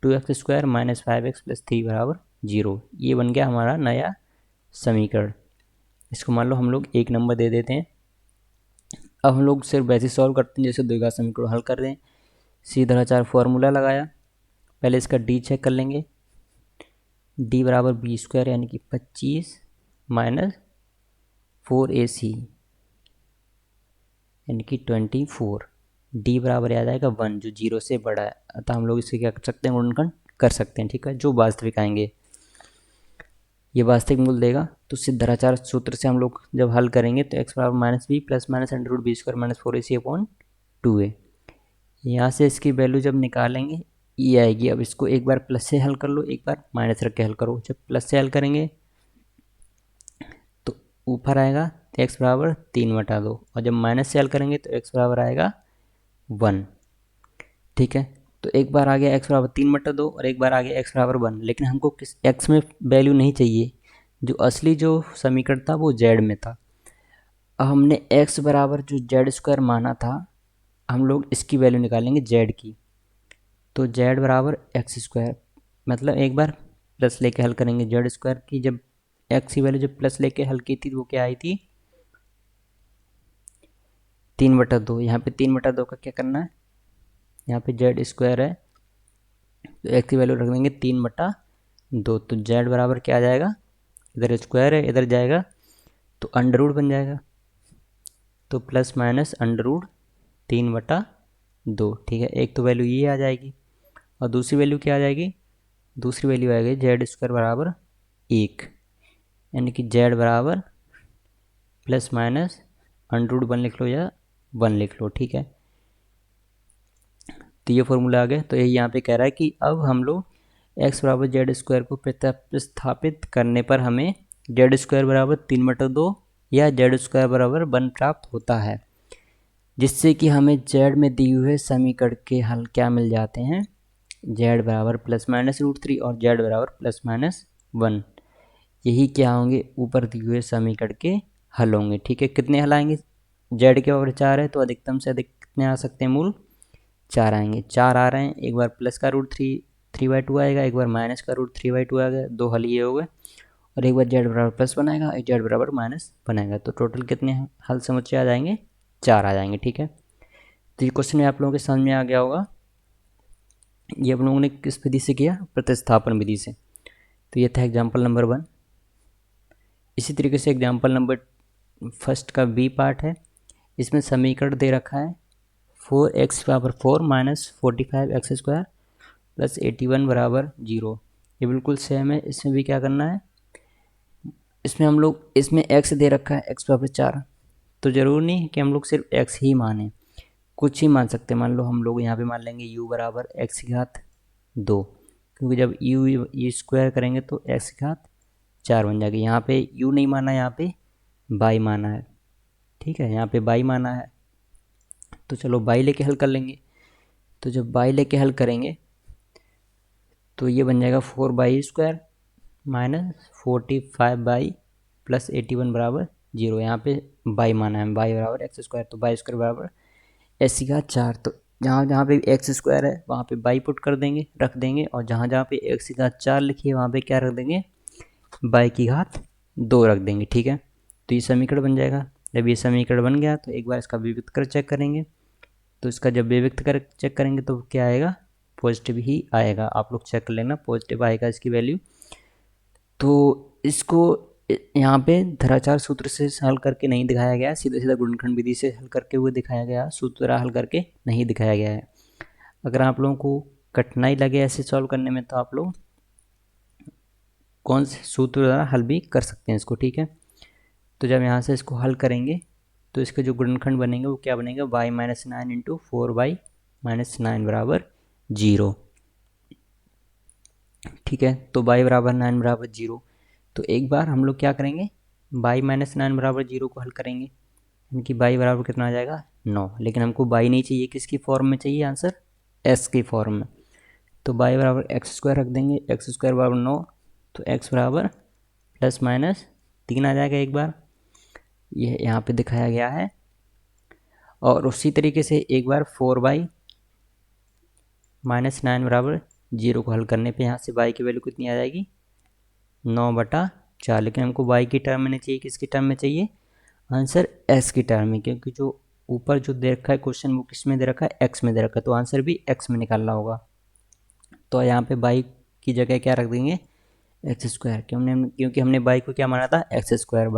2x² माइनस 5x प्लस 3 बराबर 0। ये बन गया हमारा नया समीकरण। इसको मान लो हम लोग 1 नंबर दे देते हैं। अब हम लोग सिर्फ वैसे सॉल्व करते हैं जैसे द्विघात समीकरण हल कर रहे हैं। सीधा फॉर्मूला लगाया, पहले इसका डी चेक कर लेंगे। डी बराबर b² यानी कि 25 माइनस 4ac यानी कि 24। डी बराबर आ जाएगा 1, जो 0 से बड़ा है, अतः हम लोग इसे क्या कर सकते हैं, गुणनखंड कर सकते हैं। ठीक है, जो वास्तविक आएंगे ये वास्तविक मूल्य देगा। तो सिद्धाचार सूत्र से हम लोग जब हल करेंगे तो x बराबर minus B plus minus under root b² minus 4ac upon 2a। यहाँ से इसकी वैल्यू जब निकालेंगे ये आएगी। अब इसको एक बार प्लस से हल कर लो, एक बार माइनस रख के हल करो। जब प्लस से हल करेंगे तो ऊपर आएगा तो x बराबर 3/2, और जब माइनस से हल करेंगे तो x बराबर आएगा 1। ठीक है, तो एक बार आ गया x बराबर 3/2 और एक बार आ गया x बराबर 1, लेकिन हमको किस x में वैल्यू नहीं चाहिए। जो असली जो समीकरण था वो z में था। अब हमने x बराबर जो z² माना था, हम लोग इसकी वैल्यू निकालेंगे z की। तो z बराबर x², मतलब एक बार प्लस लेके हल करेंगे z² की। जब x की वैल्यू जब प्लस लेके हल की थी तो वो क्या आई थी, 3/2। यहाँ पे 3/2 का क्या करना है, यहाँ पे z² है तो x की वैल्यू रख देंगे 3/2। तो z बराबर क्या आ जाएगा, इधर स्क्वायर है इधर जाएगा तो अंडर रूट बन जाएगा, तो प्लस माइनस अंडर रूट 3/2। ठीक है, एक तो वैल्यू ये आ जाएगी और दूसरी वैल्यू क्या आ जाएगी, दूसरी वैल्यू आएगी z² बराबर 1, यानी कि z बराबर प्लस माइनस अंडर रूट 1 लिख लो या 1 लिख लो। ठीक है, तो ये फॉर्मूला आ गया। तो यही यहाँ पे कह रहा है कि अब हम लोग x बराबर z² को प्रतिस्थापित करने पर हमें z² बराबर 3/2 या z² बराबर 1 प्राप्त होता है, जिससे कि हमें z में दिए हुए समीकरण के हल क्या मिल जाते हैं, z बराबर प्लस माइनस √3 और z बराबर प्लस माइनस 1। यही क्या होंगे, ऊपर दिए हुए समीकरण के हल होंगे। ठीक है, कितने हल आएंगे, z के बराबर 4 है तो अधिकतम से अधिक कितने आ सकते हैं, मूल 4 आएंगे। 4 आ रहे हैं, एक बार प्लस का √3/2 आएगा, एक बार माइनस का √3/2 आएगा, 2 हल ये हो गए, और एक बार z बराबर प्लस बनाएगा, एक z बराबर माइनस बनाएगा। तो टोटल कितने हल समझ आ जाएंगे, 4 आ जाएंगे। ठीक है, तो ये क्वेश्चन में आप लोगों के समझ में आ गया होगा। ये आप लोगों ने किस विधि से किया, प्रतिस्थापन विधि से। तो ये था एग्जाम्पल नंबर 1। इसी तरीके से एग्जाम्पल नंबर फर्स्ट का बी पार्ट है। इसमें समीकरण दे रखा है 4x बराबर 4 माइनस 45x² प्लस 81 बराबर 0। ये बिल्कुल सेम है, इसमें भी क्या करना है, इसमें हम लोग इसमें x दे रखा है x बराबर 4, तो ज़रूर नहीं कि हम लोग सिर्फ x ही माने, कुछ ही मान सकते हैं। मान लो हम लोग यहाँ पे मान लेंगे u बराबर x⁻2, क्योंकि जब u स्क्वायर करेंगे तो x⁻4 बन जाएगी। यहाँ पे u नहीं माना, यहाँ पे y माना है। ठीक है, यहाँ पे y माना है, तो चलो y लेके हल कर लेंगे। तो जब y लेके हल करेंगे तो ये बन जाएगा 4y² माइनस 45y प्लस 81 बराबर 0। यहाँ पे y माना है, y बराबर x², तो y² बराबर x⁻4। तो जहाँ जहाँ पे x² है वहाँ पे y पुट कर देंगे, रख देंगे, और जहाँ जहाँ पे x⁻4 लिखी है वहाँ पे क्या रख देंगे, y⁻2 रख देंगे। ठीक है, तो ये समीकरण बन जाएगा। जब ये समीकरण बन गया तो एक बार इसका विविक्त कर चेक करेंगे। तो इसका जब विविक्त कर चेक करेंगे तो क्या आएगा, पॉजिटिव ही आएगा। आप लोग चेक कर लेना, पॉजिटिव आएगा इसकी वैल्यू। तो इसको यहाँ पे धराचार सूत्र से हल करके नहीं दिखाया गया, सीधा सीधा गुणनखंड विधि से हल करके हुए दिखाया गया, सूत्र हल करके नहीं दिखाया गया है। अगर आप लोगों को कठिनाई लगे ऐसे सॉल्व करने में तो आप लोग कौन से सूत्र द्वारा हल भी कर सकते हैं इसको, ठीक है। तो जब यहाँ से इसको हल करेंगे तो इसके जो गुणनखंड बनेंगे वो क्या बनेगा, y minus 9 into 4y minus 9 बराबर 0, ठीक है। तो y बराबर 9 बराबर 0। तो एक बार हम लोग क्या करेंगे, y माइनस 9 बराबर 0 को हल करेंगे, यानी कि y बराबर कितना आ जाएगा 9। लेकिन हमको y नहीं चाहिए, किसकी फॉर्म में चाहिए आंसर, s की फॉर्म में। तो y बराबर एक्स स्क्वायर रख देंगे, एक्स स्क्वायर बराबर 9, तो x बराबर प्लस माइनस 3 आ जाएगा एक बार, यह यहाँ पे दिखाया गया है। और उसी तरीके से एक बार 4y माइनस 9 बराबर 0 को हल करने पे यहाँ से y की वैल्यू कितनी आ जाएगी, 9/4। लेकिन हमको y की टर्म में नहीं चाहिए, किसकी टर्म में चाहिए, आंसर s की टर्म में, क्योंकि जो ऊपर जो दे रखा है क्वेश्चन वो किस में दे रखा है, x में दे रखा है, तो आंसर भी x में निकालना होगा। तो यहाँ पे y की जगह क्या रख देंगे, एक्स स्क्वायर, क्योंकि हमने y को क्या माना था, एक्स स्क्वायर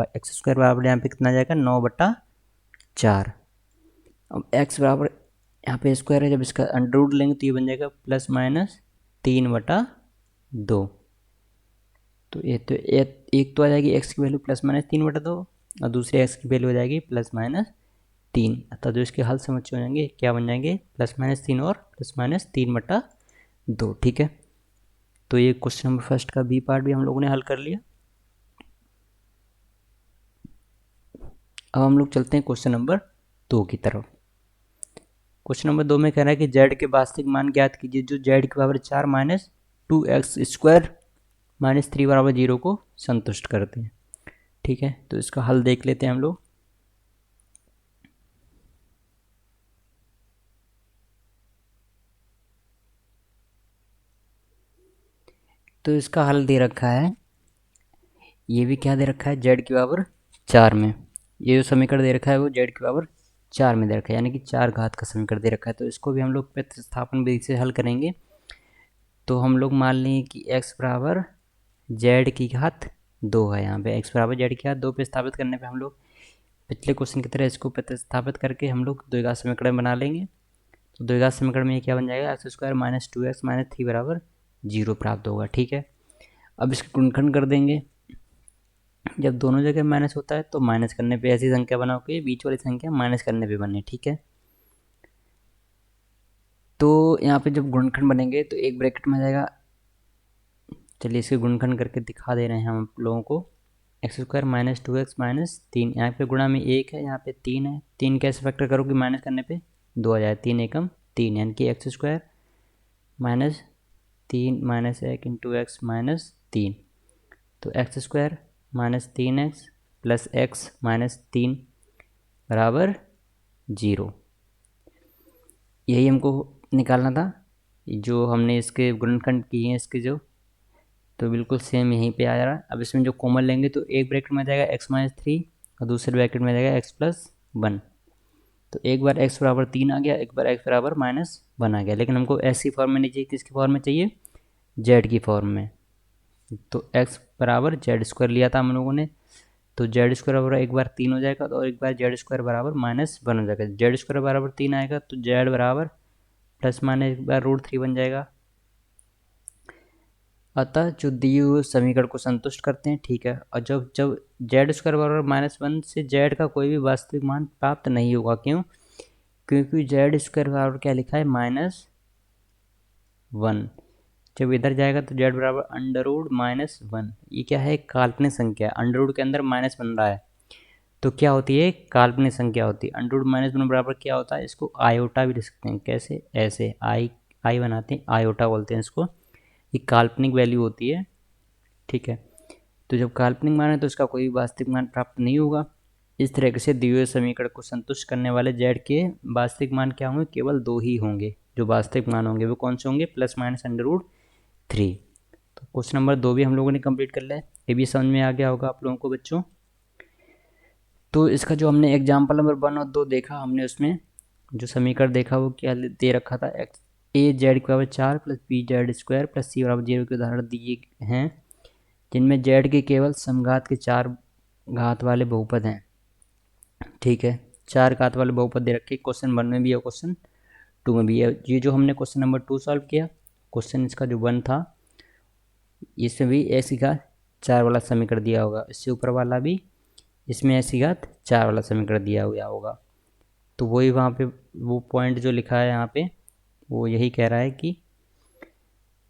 बराबर यहाँ पे कितना आ जाएगा 9/4। अब x बराबर यहाँ पे स्क्वायर है, जब इसका अंडर रूट लेंगे तो ये बन जाएगा प्लस माइनस 3/2। तो ये तो एक तो आ जाएगी x की वैल्यू प्लस माइनस 3/2 और दूसरी x की वैल्यू हो जाएगी प्लस माइनस 3। अतः जो इसके हल समझ हो जाएंगे क्या बन जाएंगे, प्लस माइनस 3 और प्लस माइनस 3/2, ठीक है। तो ये क्वेश्चन नंबर फर्स्ट का बी पार्ट भी हम लोगों ने हल कर लिया। अब हम लोग चलते हैं क्वेश्चन नंबर 2 की तरफ। क्वेश्चन नंबर 2 में कह रहा है कि z के वास्तविक मान ज्ञात कीजिए जो z की power 4 minus 2x square minus 3 बराबर 0 को संतुष्ट करते हैं, ठीक है। तो इसका हल देख लेते हैं हम लोग। तो इसका हल दे रखा है, ये भी क्या दे रखा है, z की पावर 4 में, ये जो समीकरण दे रखा है वो z की पावर 4 में दे रखा है, यानी कि 4 घात का समीकरण दे रखा है। तो इसको भी हम लोग प्रतिस्थापन विधि से हल करेंगे। तो हम लोग मान लें कि x बराबर z की घात 2 है, यहाँ पे x बराबर z की घात 2 पे स्थापित करने पे हम लोग पिछले क्वेश्चन की तरह इसको प्रतिस्थापित करके हम लोग द्विघात समीकरण बना लेंगे। तो द्विघात समीकरण में क्या बन जाएगा, X square minus 2x minus 3 बराबर 0 प्राप्त होगा, ठीक है। अब इसके गुणनखंड कर देंगे, जब दोनों जगह माइनस होता है तो माइनस करने पे ऐसी संख्या बनाओ कि बीच वाली संख्या माइनस करने पे बने, ठीक है। तो यहाँ पे जब गुणनखंड बनेंगे तो एक ब्रैकेट में आ जाएगा, चलिए इसके गुणनखंड करके दिखा दे रहे हैं हम लोगों को, x square minus 2x minus 3, यहाँ पे गुणा में 1 है, यहाँ पे 3 है, 3 कैसे फैक्टर करोगे माइनस करने पे 2 आ जाए, 3 एकम 3, यानी कि x square minus 3 minus 1 into x minus 3। तो x square minus 3x plus x minus 3 बराबर 0, यही हमको निकालना था। जो हमने इसके गुणनखंड किए हैं इसके जो, तो बिल्कुल सेम यहीं पे आ जा रहा है। अब इसमें जो कॉमन लेंगे तो एक ब्रैकेट में आ जाएगा x माइनस 3 और दूसरे ब्रैकेट में आ जाएगा x प्लस 1। तो एक बार x बराबर 3 आ गया, एक बार x बराबर माइनस 1 आ गया, लेकिन हमको ऐसी फॉर्म में नहीं चाहिए, किसकी फॉर्म में चाहिए, z की फॉर्म में। तो x बराबर जेड स्क्वायर लिया था हम लोगों ने, तो जेड स्क्वायर बराबर एक बार 3 हो जाएगा तो एक बार जेड स्क्वायर बराबर माइनस 1 हो जाएगा। जेड स्क्वायर बराबर 3 आएगा तो जेड बराबर प्लस माइनस एक बार √3 बन जाएगा। अतः जो दिए हुए समीकरण को संतुष्ट करते हैं, ठीक है। और जब जब जेड स्क्वायर बराबर -1 से जेड का कोई भी वास्तविक मान प्राप्त नहीं होगा, क्यों, क्योंकि जेड स्क्वायर बराबर क्या लिखा है -1, जब इधर जाएगा तो जेड बराबर √-1। ये क्या है, काल्पनिक संख्या, अंडर रूट के अंदर माइनस बन रहा है तो क्या होती है, काल्पनिक संख्या होती है। √-1 बराबर क्या होता है, इसको आयोटा भी लिख सकते हैं, कैसे, ऐसे आई बनाते हैं, आयोटा बोलते हैं इसको, ये काल्पनिक वैल्यू होती है, ठीक है। तो जब काल्पनिक मान है तो इसका कोई वास्तविक मान प्राप्त नहीं होगा। इस तरह से दिए हुए समीकरण को संतुष्ट करने वाले जेड के वास्तविक मान क्या होंगे, केवल 2 ही होंगे। जो वास्तविक मान होंगे वो कौन से होंगे, प्लस माइनस √3। तो क्वेश्चन नंबर 2 भी हम लोगों ने कंप्लीट कर लिया है, ये भी समझ में आ गया होगा आप लोगों को बच्चों। तो इसका जो हमने एग्जाम्पल नंबर 1 और 2 देखा, हमने उसमें जो समीकरण देखा वो क्या दे रखा था, एक्स ए जेड के बराबर 4 plus b z square plus c बराबर 0 के उदाहरण दिए हैं जिनमें जेड के केवल समघात के 4 घात वाले बहुपद हैं। ठीक है, 4 घात वाले बहुपद दे रखे, क्वेश्चन 1 में भी है, क्वेश्चन 2 में भी है। ये जो हमने क्वेश्चन नंबर 2 सॉल्व किया, क्वेश्चन इसका जो 1 था इसमें भी एक्स की घात 4 वाला समीकरण दिया होगा, इससे ऊपर वाला भी इसमें एक्स की घात 4 वाला समीकरण दिया हुआ होगा। तो वही वहाँ पे वो पॉइंट जो लिखा है यहाँ पे वो यही कह रहा है कि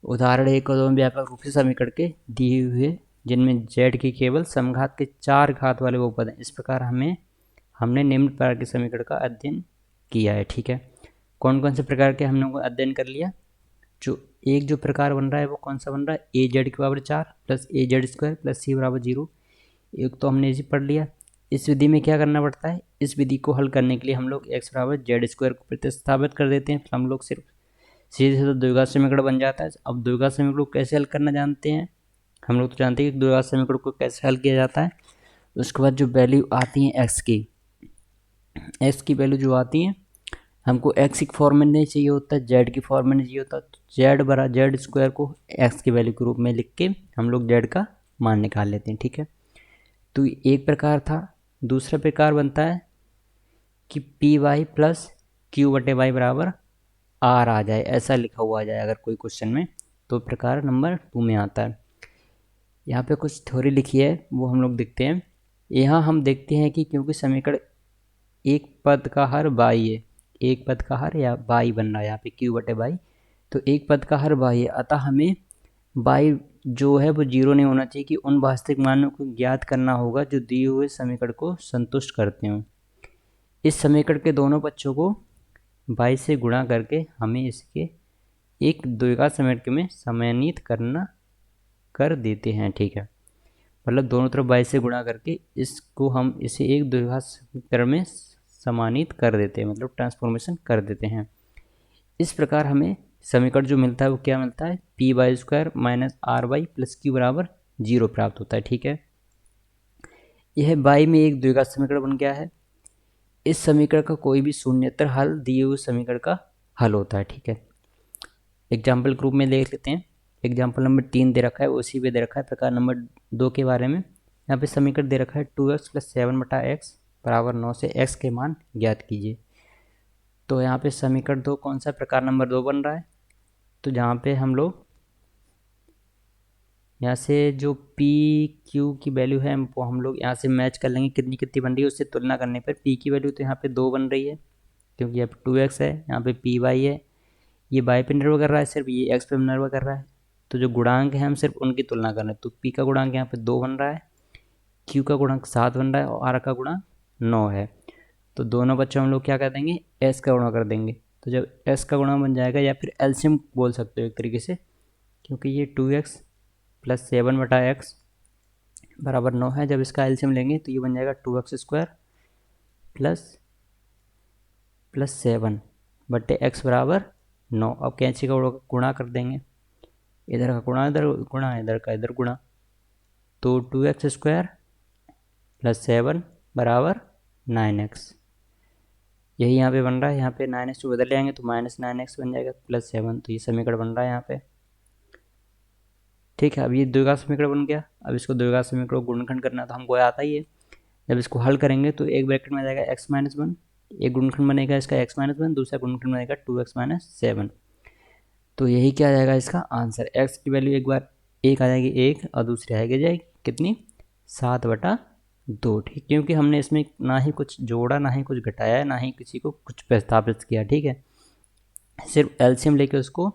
उदाहरण 1 और 2 में व्यापक रूप से समीकरण के दिए हुए जिनमें जेड की केवल समघात के 4 घात वाले बहुपद हैं, इस प्रकार हमने निम्न प्रकार के समीकरण का अध्ययन किया है। ठीक है, कौन कौन से प्रकार के हम लोगों को अध्ययन कर लिया। जो प्रकार बन रहा है वो कौन सा बन रहा है, ए जेड के बराबर 4 प्लस ए जेड स्क्वायर प्लस सी बराबर 0, एक तो हमने इसी पढ़ लिया। इस विधि में क्या करना पड़ता है, इस विधि को हल करने के लिए हम लोग एक्स बराबर जेड स्क्वायर को प्रतिस्थापित कर देते हैं, फिर हम लोग सिर्फ सीधे सीधे द्विघात समीकरण बन जाता है। अब द्विघात समीकरण को कैसे हल करना जानते हैं, हम लोग तो जानते हैं कि द्विघात समीकरण को कैसे हल किया जाता है। उसके बाद जो वैल्यू आती है एक्स की वैल्यू जो आती है, हमको एक्स की फॉर्म में नहीं चाहिए होता, जेड की फॉर्म में नहीं चाहिए होता, तो जेड स्क्वायर को एक्स की वैल्यू के रूप में लिख के हम लोग जेड का मान निकाल लेते हैं। ठीक है, तो एक प्रकार था। दूसरा प्रकार बनता है कि पी वाई प्लस क्यू बटे वाई बराबर आर आ जाए, ऐसा लिखा हुआ आ जाए अगर कोई क्वेश्चन में, तो प्रकार नंबर 2 में आता है। यहाँ पे कुछ थ्योरी लिखी है वो हम लोग देखते हैं। यहाँ हम देखते हैं कि क्योंकि समीकरण एक पद का हर बाई है, एक पद का हर या बाई बन रहा है यहाँ पे क्यू बटे बाई, तो एक पद का हर बाई है, अतः हमें बाई जो है वो 0 नहीं होना चाहिए कि उन वास्तविक मानों को ज्ञात करना होगा जो दिए हुए समीकरण को संतुष्ट करते हों। इस समीकरण के दोनों पक्षों को बाई से गुणा करके हमें इसके एक द्विघात समीकरण में समानित कर देते हैं। ठीक है, मतलब दोनों तरफ बाई से गुणा करके इसको हम इसे एक द्विघात समीकरण में समानित कर देते हैं, मतलब ट्रांसफॉर्मेशन कर देते हैं। इस प्रकार हमें समीकरण जो मिलता है वो क्या मिलता है, P Y square minus R Y plus Q बराबर 0 प्राप्त होता है। ठीक है, यह बाई में एक द्विघात समीकरण बन गया है। इस समीकरण का कोई भी शून्येतर हल दिए हुए समीकरण का हल होता है। ठीक है, एग्जाम्पल के रूप में देख लेते हैं। एग्जाम्पल नंबर 3 दे रखा है, उसी पे दे रखा है प्रकार नंबर 2 के बारे में। यहाँ पे समीकरण दे रखा है 2x प्लस 7 बटा एक्स बराबर 9 से x के मान ज्ञात कीजिए। तो यहाँ पे समीकरण 2 कौन सा, प्रकार नंबर 2 बन रहा है। तो जहाँ पे हम लोग यहाँ से जो पी क्यू की वैल्यू है वो हम लोग यहाँ से मैच कर लेंगे, कितनी कितनी बन रही है उससे तुलना करने पर पी की वैल्यू तो यहाँ पे 2 बन रही है क्योंकि यहाँ पे 2x है, यहाँ पे पी वाई है, ये बाई पे निर्भर कर रहा है, सिर्फ ये एक्स पे निर्भर कर रहा है। तो जो गुणांक है हम सिर्फ उनकी तुलना कर रहे हैं, तो पी का गुणांक यहाँ पे 2 बन रहा है, क्यू का गुणांक 7 बन रहा है और आर का गुणांक 9 है। तो दोनों बच्चों हम लोग क्या कर देंगे, एस का गुणा कर देंगे। तो जब एस का गुणा बन जाएगा, या फिर एलसीएम बोल सकते हो एक तरीके से, क्योंकि ये 2x प्लस 7 बटा एक्स बराबर 9 है, जब इसका एलसीएम लेंगे तो ये बन जाएगा 2x स्क्वायर प्लस 7 बटे एक्स बराबर 9। अब कैंची का गुणा कर देंगे, इधर का गुणा इधर गुणा, इधर का इधर गुणा, तो 2x स्क्वायर प्लस 7 बराबर 9x। यही यहाँ पे बन रहा है, यहाँ पे 9x को बदल जाएंगे तो माइनस 9x बन जाएगा प्लस 7, तो ये समीकरण बन रहा है यहाँ पे। ठीक है, अब ये द्विघात समीकरण बन गया। अब इसको द्विघात समीकरण को गुणनखंड करना तो हमको आता ही है। जब इसको हल करेंगे तो एक ब्रैकेट में आ जाएगा x माइनस 1, एक गुणनखंड बनेगा इसका x माइनस 1, दूसरा गुणनखंड बनेगा 2x माइनस 7। तो यही क्या आ जाएगा इसका आंसर, x की वैल्यू एक बार एक आ जाएगी 1 और दूसरी आएगी जाएगी कितनी 7 बटा 2। ठीक, क्योंकि हमने इसमें ना ही कुछ जोड़ा ना ही कुछ घटाया ना ही किसी को कुछ प्रतिस्थापित किया। ठीक है, सिर्फ एलसीएम लेके उसको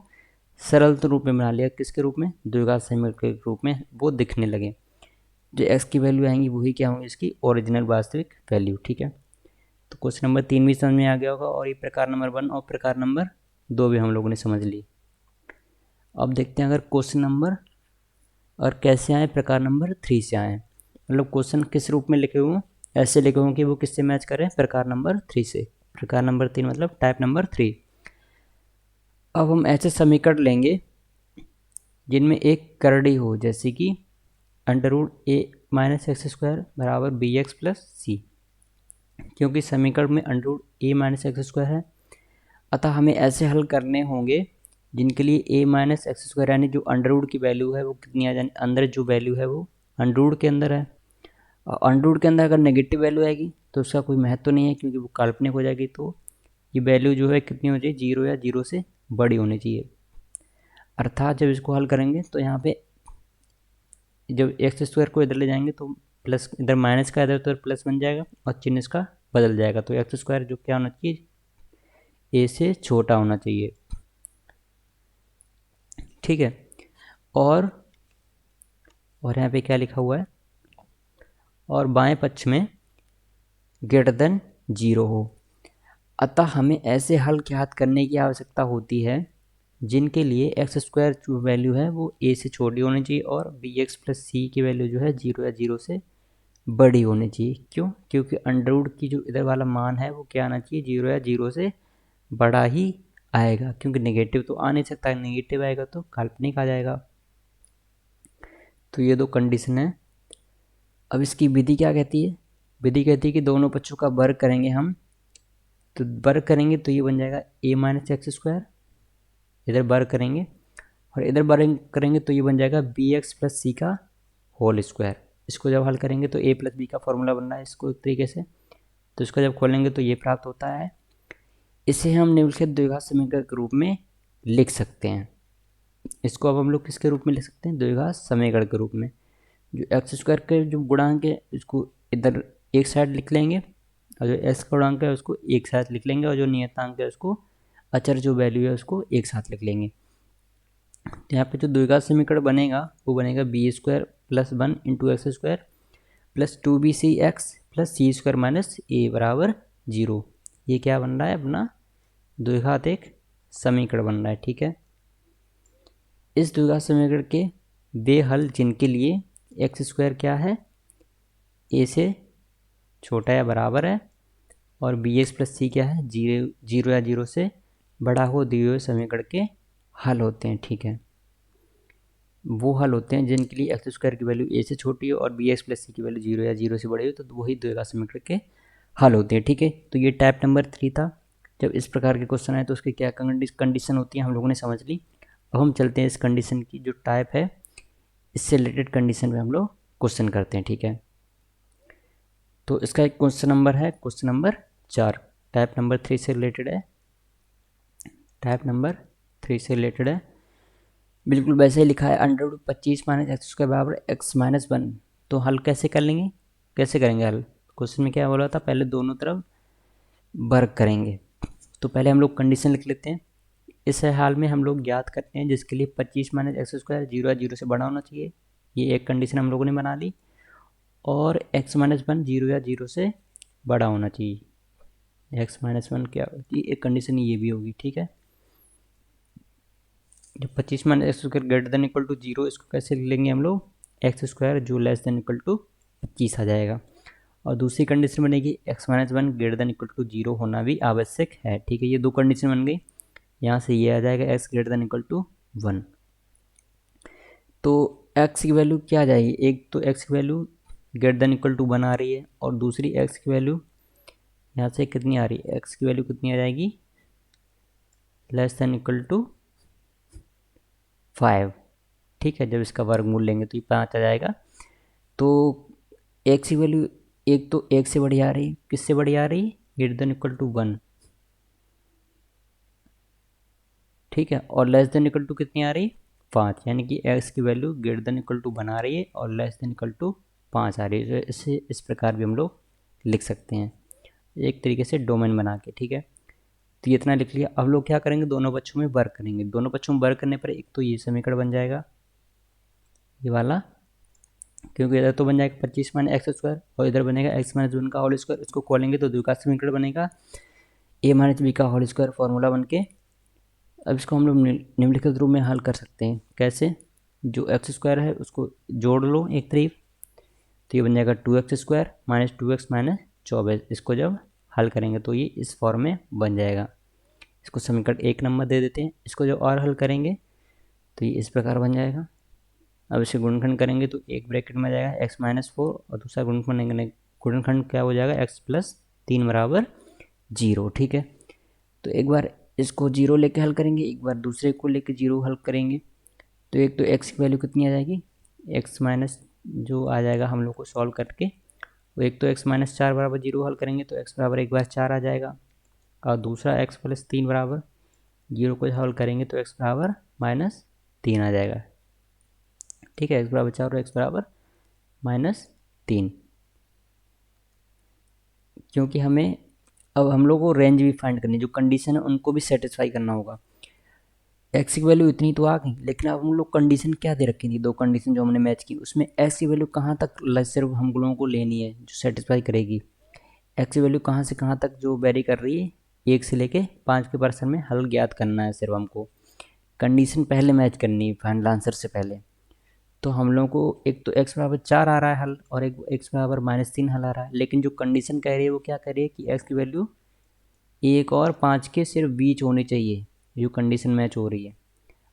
सरल रूप में बना लिया, किसके रूप में, द्विघात समीकरण के रूप में वो दिखने लगे। जो x की वैल्यू आएंगी वही क्या होंगी, इसकी ओरिजिनल वास्तविक वैल्यू। ठीक है, तो क्वेश्चन नंबर 3 भी समझ में आ गया होगा, और ये प्रकार नंबर 1 और प्रकार नंबर 2 भी हम लोगों ने समझ ली। अब देखते हैं अगर क्वेश्चन नंबर और कैसे आए, प्रकार नंबर 3 से आए, मतलब क्वेश्चन किस रूप में लिखे हुए, ऐसे लिखे हुए कि वो किससे मैच करें, प्रकार नंबर 3 से। प्रकार नंबर 3 मतलब टाइप नंबर 3। अब हम ऐसे समीकरण लेंगे जिनमें एक करड़ी हो, जैसे कि अंडर रूट ए माइनस एक्स स्क्वायर बराबर बी एक्स प्लस सी। क्योंकि समीकरण में अंडर रूट ए माइनस एक्स स्क्वायर है, अतः हमें ऐसे हल करने होंगे जिनके लिए ए माइनस एक्स स्क्वायर यानी जो अंडर रूट की वैल्यू है वो कितनी आ जाए, अंदर जो वैल्यू है वो अंडर रूट के अंदर है। और अंडर रूट के अंदर अगर नेगेटिव वैल्यू आएगी तो उसका कोई महत्व नहीं है क्योंकि वो काल्पनिक हो जाएगी, तो ये वैल्यू जो है कितनी हो जाए, 0 या 0 से बड़ी होनी चाहिए। अर्थात जब इसको हल करेंगे तो यहाँ पे जब एक्स स्क्वायर को इधर ले जाएंगे तो प्लस, इधर माइनस का इधर तो प्लस बन जाएगा और चिन्ह इसका बदल जाएगा, तो एक्स स्क्वायर जो क्या होना चाहिए, ए से छोटा होना चाहिए। ठीक है, और यहाँ पे क्या लिखा हुआ है, और बाएं पक्ष में ग्रेटर देन 0 हो। अतः हमें ऐसे हल ज्ञात करने की आवश्यकता होती है जिनके लिए एक्स स्क्वायर जो वैल्यू है वो ए से छोटी होनी चाहिए और बी एक्स प्लस सी की वैल्यू जो है 0 या 0 से बड़ी होनी चाहिए। क्यों? क्योंकि अंडर रूट की जो इधर वाला मान है वो क्या आना चाहिए, 0 या 0 से बड़ा ही आएगा, क्योंकि नेगेटिव तो आ नहीं सकता, नेगेटिव आएगा तो काल्पनिक आ जाएगा। तो ये दो कंडीशन है। अब इसकी विधि क्या कहती है, विधि कहती है कि दोनों पक्षों का वर्ग करेंगे हम, तो वर्ग करेंगे तो ये बन जाएगा ए माइनस एक्स स्क्वायर, इधर वर्ग करेंगे और इधर वर्ग करेंगे तो ये बन जाएगा बी एक्स प्लस सी का होल स्क्वायर। इसको जब हल करेंगे तो ए प्लस बी का फॉर्मूला बन रहा है इसको एक तरीके से, तो इसको जब खोलेंगे तो ये प्राप्त होता है। इसे हम निम्नलिखित द्विघात समीकरण के रूप में लिख सकते हैं। इसको अब हम लोग किसके रूप में लिख सकते हैं, द्विघात समीकरण के रूप में। जो एक्स स्क्वायर के जो गुणांक है इसको इधर एक साइड लिख लेंगे और जो एक्स का गुणांक है उसको एक साथ लिख लेंगे और जो नियतांक है उसको, अचर जो वैल्यू है उसको एक साथ लिख लेंगे। तो यहाँ पे जो द्विघात समीकरण बनेगा वो बनेगा b square plus 1 into x square plus 2bc(x) plus c square minus a बराबर 0। ये क्या बन रहा है, अपना द्विघात एक समीकरण बन रहा है। ठीक है, इस द्विघात समीकरण के वे हल जिनके लिए एक्स स्क्वायर क्या है, ए से छोटा या बराबर है और बी एक्स प्लस सी क्या है, 0 या 0 से बड़ा हो, दिए हुए समीकरण के हल होते हैं। ठीक है, वो हल होते हैं जिनके लिए एक्स स्क्वायर की वैल्यू ए से छोटी हो और बी एक्स प्लस सी की वैल्यू 0 या 0 से बड़ी हो, तो वही द्विघात समीकरण के हल होते हैं। ठीक है, तो ये टाइप नंबर 3 था। जब इस प्रकार के क्वेश्चन आए तो उसकी क्या कंडीशन होती है हम लोगों ने समझ ली। अब हम चलते हैं इस कंडीशन की जो टाइप है, इससे रिलेटेड कंडीशन में हम लोग क्वेश्चन करते हैं। ठीक है, तो इसका एक क्वेश्चन नंबर है, क्वेश्चन नंबर 4, टाइप नंबर 3 से रिलेटेड है। टाइप नंबर 3 से रिलेटेड है, बिल्कुल वैसे ही लिखा है, under root 25 minus X square बराबर एक्स माइनस 1। तो हल कैसे कर लेंगे, कैसे करेंगे हल, क्वेश्चन में क्या बोला था, पहले दोनों तरफ वर्ग करेंगे। तो पहले हम लोग कंडीशन लिख लेते हैं। इस हाल में हम लोग ज्ञात करते हैं जिसके लिए 25 माइनस एक्स स्क्वायर 0 या 0 से बड़ा होना चाहिए, ये एक कंडीशन हम लोगों ने बना ली, और एक्स माइनस 1 0 या 0 से बड़ा होना चाहिए। एक्स माइनस 1 क्या होती है, एक कंडीशन ये भी होगी। ठीक है, जब 25 minus X square greater than equal to 0, इसको कैसे लिख लेंगे हम लोग, एक्स स्क्वायर जो लेस देन इक्वल टू 25 आ जाएगा। और दूसरी कंडीशन बनेगी X minus 1 greater than equal to 0 होना भी आवश्यक है। ठीक है, ये दो कंडीशन बन गई। यहाँ से ये आ जाएगा X greater than equal to 1। तो एक्स की वैल्यू क्या आ जाएगी, एक तो एक्स की value greater than equal to 1 आ रही है और दूसरी एक्स की वैल्यू यहाँ से कितनी आ रही है, एक्स की वैल्यू कितनी आ जाएगी, लेस देन इक्वल टू 5। ठीक है, जब इसका वर्गमूल लेंगे तो ये 5 आ जाएगा। तो एक्स की वैल्यू एक तो एक से बड़ी आ रही है, किससे बड़ी आ रही है, ग्रेटर देन इक्वल टू 1। ठीक है, और लेस देन इक्वल टू कितनी आ रही है, 5, यानी कि एक्स की value greater than equal to 1 आ रही है और लेस देन इक्वल टू 5 आ रही है। तो इसे इस प्रकार भी हम लोग लिख सकते हैं एक तरीके से डोमेन बना के। ठीक है, तो ये इतना लिख लिया। अब लोग क्या करेंगे, दोनों पक्षों में वर्ग करेंगे। दोनों पक्षों में वर्ग करने पर एक तो ये समीकरण बन जाएगा, ये वाला, क्योंकि इधर तो बन जाएगा 25 माइनस एक्स स्क्वायर और इधर बनेगा एक्स माइनस 1 का होल स्क्वायर। इसको खोलेंगे तो द्विघात समीकरण बनेगा ए माइनस बी का होल स्क्वायर, फॉर्मूला बन के। अब इसको हम लोग निम्नलिखित रूप में हल कर सकते हैं। कैसे, जो एक्स स्क्वायर है उसको जोड़ लो एक तरफ, तो ये बन जाएगा 2x square minus 2x minus 24। इसको जब हल करेंगे तो ये इस फॉर्म में बन जाएगा। इसको समीकरण 1 नंबर दे देते हैं। इसको जब और हल करेंगे तो ये इस प्रकार बन जाएगा। अब इसे गुणनखंड करेंगे तो एक ब्रैकेट में आ जाएगा x माइनस 4 और दूसरा गुणनखंड क्या हो जाएगा, x प्लस 3 बराबर 0। ठीक है, तो एक बार इसको 0 लेके हल करेंगे, एक बार दूसरे को लेके 0 हल करेंगे। तो एक तो x की वैल्यू कितनी आ जाएगी, x माइनस जो आ जाएगा हम लोग को सॉल्व करके, वो एक तो x माइनस 4 बराबर 0 हल करेंगे तो x बराबर एक बार 4 आ जाएगा, और दूसरा x प्लस 3 बराबर 0 को हल करेंगे तो x बराबर माइनस 3 आ जाएगा। ठीक है, x बराबर 4 और x बराबर माइनस 3, क्योंकि हमें अब हम लोग को रेंज भी फाइंड करनी है, जो कंडीशन है उनको भी सेटिस्फाई करना होगा। एक्स की वैल्यू इतनी तो आ गई, लेकिन अब हम लोग कंडीशन क्या दे रखी थी, दो कंडीशन जो हमने मैच की, उसमें एक्स की वैल्यू कहाँ तक सिर्फ हम लोगों को लेनी है जो सेटिस्फाई करेगी। एक्स की वैल्यू कहाँ से कहाँ तक जो वेरी कर रही है, 1 से लेके 5 के परसेंट में हल ज्ञात करना है सिर्फ हमको। कंडीशन पहले मैच करनी है फाइनल आंसर से पहले। तो हम लोगों को एक तो x बराबर 4 आ रहा है हल, और एक x बराबर -3 हल आ रहा है, लेकिन जो कंडीशन कह रही है वो क्या कह रही है कि x की वैल्यू 1 और 5 के सिर्फ बीच होनी चाहिए, जो कंडीशन मैच हो रही है।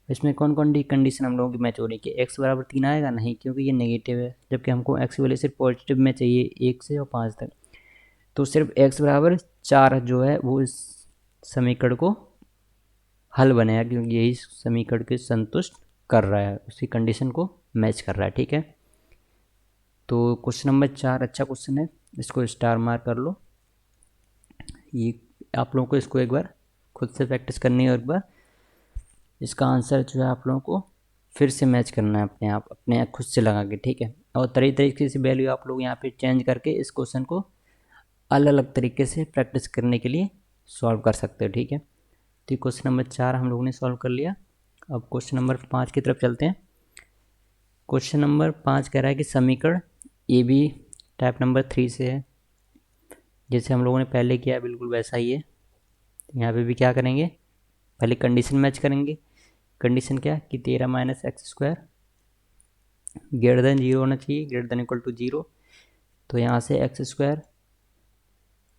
इसमें कौन कौन सी कंडीशन हम लोगों की मैच हो रही है कि x बराबर 3 आएगा, नहीं, क्योंकि ये नेगेटिव है, जबकि हमको x की वैल्यू सिर्फ पॉजिटिव में चाहिए 1 से और 5 तक। तो सिर्फ x बराबर 4 जो है वो इस समीकरण को हल बनाया, क्योंकि यही समीकरण के संतुष्ट कर रहा है, उसी कंडीशन को मैच कर रहा है। ठीक है, तो क्वेश्चन नंबर 4 अच्छा क्वेश्चन है, इसको स्टार मार्क कर लो। ये आप लोगों को इसको एक बार खुद से प्रैक्टिस करनी है, और एक बार इसका आंसर जो है आप लोगों को फिर से मैच करना है अपने खुद से लगा के। ठीक है, और तरीके से वैल्यू आप लोग यहाँ पे चेंज करके इस क्वेश्चन को अलग अलग तरीके से प्रैक्टिस करने के लिए सॉल्व कर सकते हो। ठीक है, तो क्वेश्चन नंबर 4 हम लोगों ने सॉल्व कर लिया। अब क्वेश्चन नंबर 5 की तरफ चलते हैं। क्वेश्चन नंबर 5 कह रहा है कि समीकरण ए बी टाइप नंबर 3 से है, जैसे हम लोगों ने पहले किया है बिल्कुल वैसा ही है। यहाँ पे भी क्या करेंगे, पहले कंडीशन मैच करेंगे। कंडीशन क्या कि 13 minus X square greater then 0 होना चाहिए, ग्रेटर देन इक्वल टू 0। तो यहाँ से एक्स स्क्वायर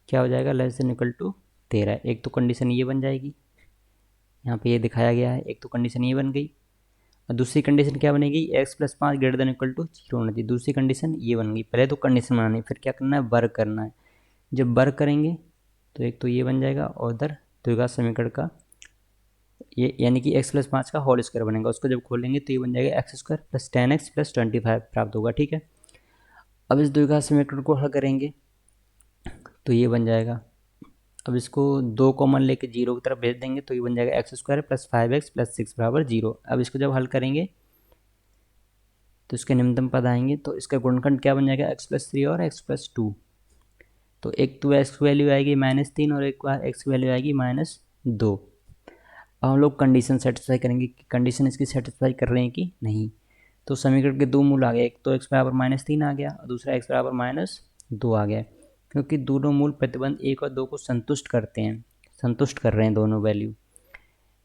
क्या हो जाएगा, लेस देन इक्वल टू 13। एक तो कंडीशन ये बन जाएगी, यहाँ पे ये दिखाया गया है, एक तो कंडीशन ये बन गई। और दूसरी कंडीशन क्या बनेगी, x plus 5 greater than equal to 0 होना चाहिए, दूसरी कंडीशन ये बन गई। पहले तो कंडीशन बनानी, फिर क्या करना है, वर्क करना है। जब वर्क करेंगे तो एक तो ये बन जाएगा, और उधर द्विघात समीकरण का ये यानी कि x प्लस 5 का होल स्क्वायर बनेगा, उसको जब खोलेंगे तो ये बन जाएगा X square plus 10x plus 25 प्राप्त होगा। ठीक है, अब इस द्विघात समीकरण को हल करेंगे तो ये बन जाएगा। अब इसको 2 कॉमन लेके 0 की तरफ भेज देंगे तो ये बन जाएगा X square plus 5x plus 6 बराबर 0। अब इसको जब हल करेंगे तो इसके निम्नतम पद आएंगे, तो इसका गुणनखंड क्या बन जाएगा, x प्लस 3 और x प्लस 2। तो एक तो x वैल्यू आएगी -3 और एक बार x वैल्यू आएगी -2। अब हम लोग कंडीशन सेटिस्फाई करेंगे कि कंडीशन इसकी सेटिस्फाई कर रहे हैं कि नहीं। तो समीकरण के दो मूल आ गए, एक तो x बराबर -3 आ गया और दूसरा x बराबर -2 आ गया, क्योंकि दोनों मूल प्रतिबंध 1 और 2 को संतुष्ट करते हैं, संतुष्ट कर रहे हैं दोनों वैल्यू।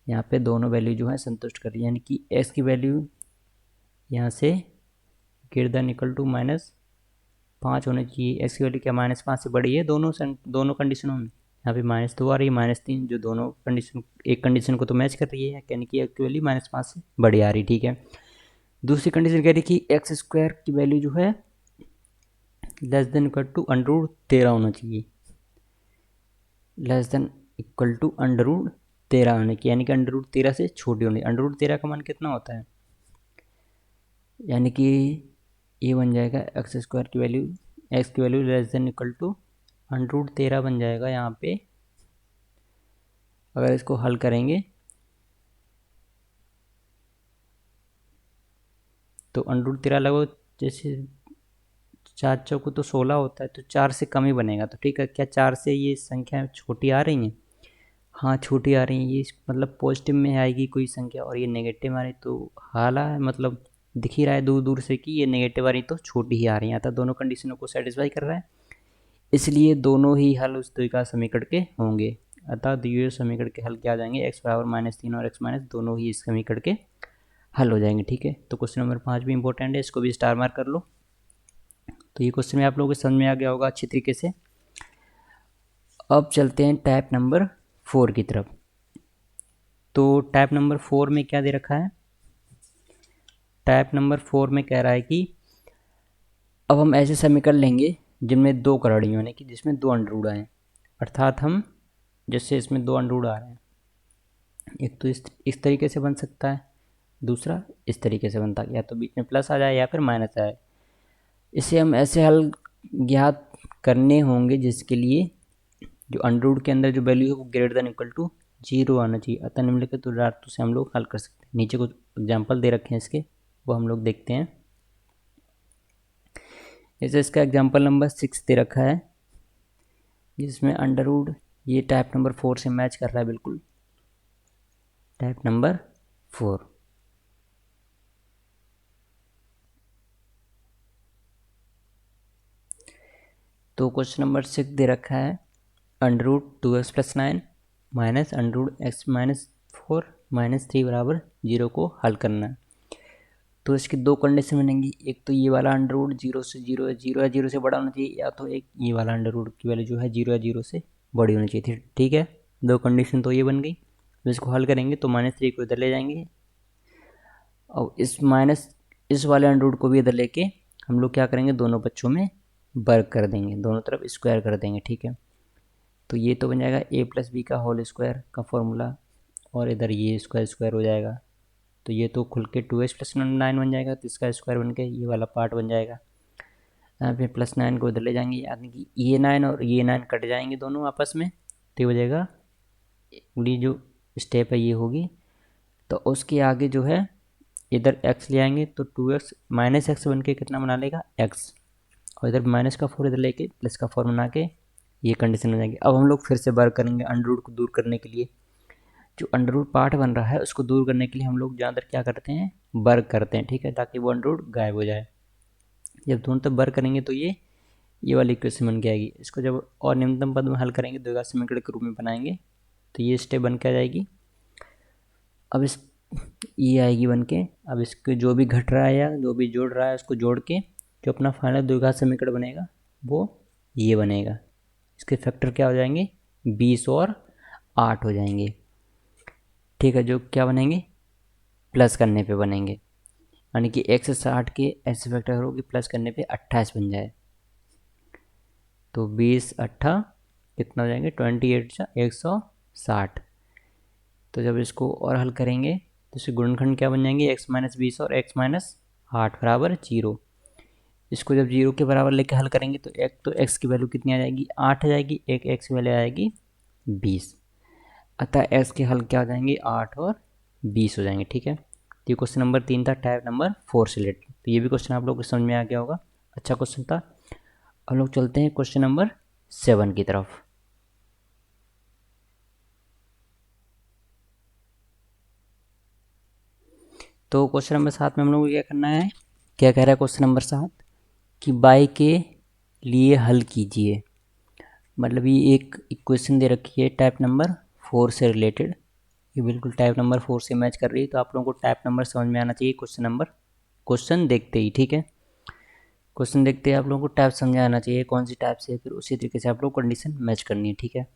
यहाँ पे दोनों वैल्यू जो है संतुष्ट कर रही है, यानी कि x की वैल्यू यहाँ से ग्रेटर देन इक्वल टू -5 होना चाहिए। x की वैल्यू क्या -5 से बड़ी है, दोनों कंडीशनों में। यहाँ पे -2 आ रही है, -3, जो दोनों कंडीशन एक कंडीशन को तो मैच कर रही है, यानी कि x की वैल्यू -5 से बड़ी आ रही। ठीक है, दूसरी कंडीशन कह रही है कि एक्स स्क्वायर की वैल्यू जो है लेस देन इक्वल टू √13 होना चाहिए, लेस देन इक्वल टू √13 होने की, यानी कि √13 से छोटी होनी। √13 का मान कितना होता है, यानी कि ये बन जाएगा एक्स स्क्वायर की वैल्यू, एक्स की value less than equal to √13 बन जाएगा। यहाँ पे अगर इसको हल करेंगे तो √13 लगभग जैसे 4 चौको तो 16 होता है, तो 4 से कम ही बनेगा। तो ठीक है, क्या 4 से ये संख्या छोटी आ रही हैं, हाँ छोटी आ रही हैं। ये मतलब पॉजिटिव में आएगी कोई संख्या और ये नेगेटिव में आ रही, तो हाला है मतलब दिख ही रहा है दूर दूर से कि ये नेगेटिव आ रही तो छोटी ही आ रही है, अतः दोनों कंडीशनों को सेटिस्फाई कर रहा है, इसलिए दोनों ही हल उस द्विघात समीकरण के होंगे। अतः द्विघात समीकरण के हल क्या आ जाएंगे, x बराबर -3 और x दोनों ही इस समीकरण के हल हो जाएंगे। ठीक है, तो क्वेश्चन नंबर 5 भी इंपॉर्टेंट है, इसको भी स्टार मार्क कर लो। तो ये क्वेश्चन में आप लोगों को समझ में आ गया होगा अच्छी तरीके से। अब चलते हैं टाइप नंबर 4 की तरफ। तो टाइप नंबर 4 में क्या दे रखा है, टाइप नंबर 4 में कह रहा है कि अब हम ऐसे समीकरण लेंगे जिनमें 2 करण यानी कि जिसमें 2 अंडर रूट आए। अर्थात हम जैसे इसमें दो अंडर रूट आ रहे हैं, एक तो इस तरीके से बन सकता है, दूसरा इस तरीके से बनता है, या तो बीच में प्लस आ जाए या फिर माइनस आए। इसे हम ऐसे हल ज्ञात करने होंगे जिसके लिए जो अंडर रूट के अंदर जो वैल्यू है वो ग्रेटर देन इक्वल टू 0 आना चाहिए। अतः निम्नलिखित रास्तों से हम लोग हल कर सकते हैं। नीचे कुछ एग्जाम्पल दे रखे हैं इसके, वो हम लोग देखते हैं। जैसे इसका एग्जाम्पल नंबर 6 दे रखा है, जिसमें अंडर रूट ये टाइप नंबर 4 से मैच कर रहा है, बिल्कुल टाइप नंबर 4। तो क्वेश्चन नंबर 6 दे रखा है, under root 2x plus 9 minus under root X minus 4 minus 3 बराबर 0 को हल करना है। तो इसकी दो कंडीशन बनेंगी, एक तो ये वाला अंडर रूट 0 से 0 है, 0 या 0 से बड़ा होना चाहिए, या तो एक ये वाला अंडर रूट की वैल्यू जो है 0 या 0 से बड़ी होनी चाहिए थी। ठीक है, दो कंडीशन तो ये बन गई। तो इसको हल करेंगे तो -3 को इधर ले जाएंगे, और इस वाले अंडर रूट को भी इधर लेके हम लोग क्या करेंगे, दोनों बच्चों में वर्ग कर देंगे, दोनों तरफ स्क्वायर कर देंगे। ठीक है, तो ये तो बन जाएगा a प्लस बी का होल स्क्वायर का फॉर्मूला, और इधर ये स्क्वायर स्क्वायर हो जाएगा, तो ये तो खुल के 2x प्लस 9 बन जाएगा, तो इसका स्क्वायर बन के ये वाला पार्ट बन जाएगा। यहाँ पे प्लस 9 को इधर ले जाएंगे, यानी कि ये 9 और ये 9 कट जाएंगे दोनों आपस में, तो ये हो जाएगा, अगली जो स्टेप है ये होगी। तो उसके आगे जो है इधर x ले आएंगे, तो 2x माइनस एक्स बन के कितना बना लेगा, x, और इधर माइनस का 4 इधर लेके प्लस का 4 बना के ये कंडीशन हो जाएगी। अब हम लोग फिर से वर्क करेंगे अंडर रूट को दूर करने के लिए। जो अंडर रूट पार्ट बन रहा है उसको दूर करने के लिए हम लोग ज़्यादातर क्या करते हैं, वर्क करते हैं। ठीक है, ताकि वो अंडर रूट गायब हो जाए। जब दोनों तरफ वर्क करेंगे तो ये वाली इक्वेशन बन के आएगी। इसको जब और निम्नतम पद में हल करेंगे, द्विघात समीकरण के रूप में बनाएंगे, तो ये स्टेप बन के आ जाएगी। अब ये आएगी बन के, अब इसके जो भी घट रहा है या जो भी जोड़ रहा है उसको जोड़ के जो अपना फाइनल द्विघात समीकरण बनेगा वो ये बनेगा। इसके फैक्टर क्या हो जाएंगे, 20 और 8 हो जाएंगे। ठीक है, जो क्या बनेंगे, प्लस करने पे बनेंगे, यानी कि 160 के ऐसे फैक्टर करो कि प्लस करने पे 28 बन जाए। तो 20 8 कितना हो जाएंगे, 28 160। तो जब इसको और हल करेंगे तो इसके गुणनखंड क्या बन जाएंगे, x माइनस 20 और x माइनस 8 बराबर 0। इसको जब 0 के बराबर लेके हल करेंगे तो एक तो x की वैल्यू कितनी आ जाएगी, 8 आ जाएगी, एक x की वैल्यू आ जाएगी 20। अतः x के हल क्या हो जाएंगे, 8 और 20 हो जाएंगे। ठीक है, तो ये क्वेश्चन नंबर 3 था टाइप नंबर 4 से रिलेटेड। तो ये भी क्वेश्चन आप लोग को समझ में आ गया होगा, अच्छा क्वेश्चन था। हम लोग चलते हैं क्वेश्चन नंबर 7 की तरफ। तो क्वेश्चन नंबर 7 में हम लोग को क्या करना है, क्या कह रहा है क्वेश्चन नंबर 7 कि y के लिए हल कीजिए। मतलब ये एक इक्वेशन दे रखी है टाइप नंबर 4 से रिलेटेड, ये बिल्कुल टाइप नंबर 4 से मैच कर रही है। तो आप लोगों को टाइप नंबर समझ में आना चाहिए क्वेश्चन देखते ही। ठीक है, क्वेश्चन देखते ही आप लोगों को टाइप समझ आना चाहिए कौन सी टाइप से, फिर उसी तरीके से आप लोग कंडीशन मैच करनी है। ठीक है,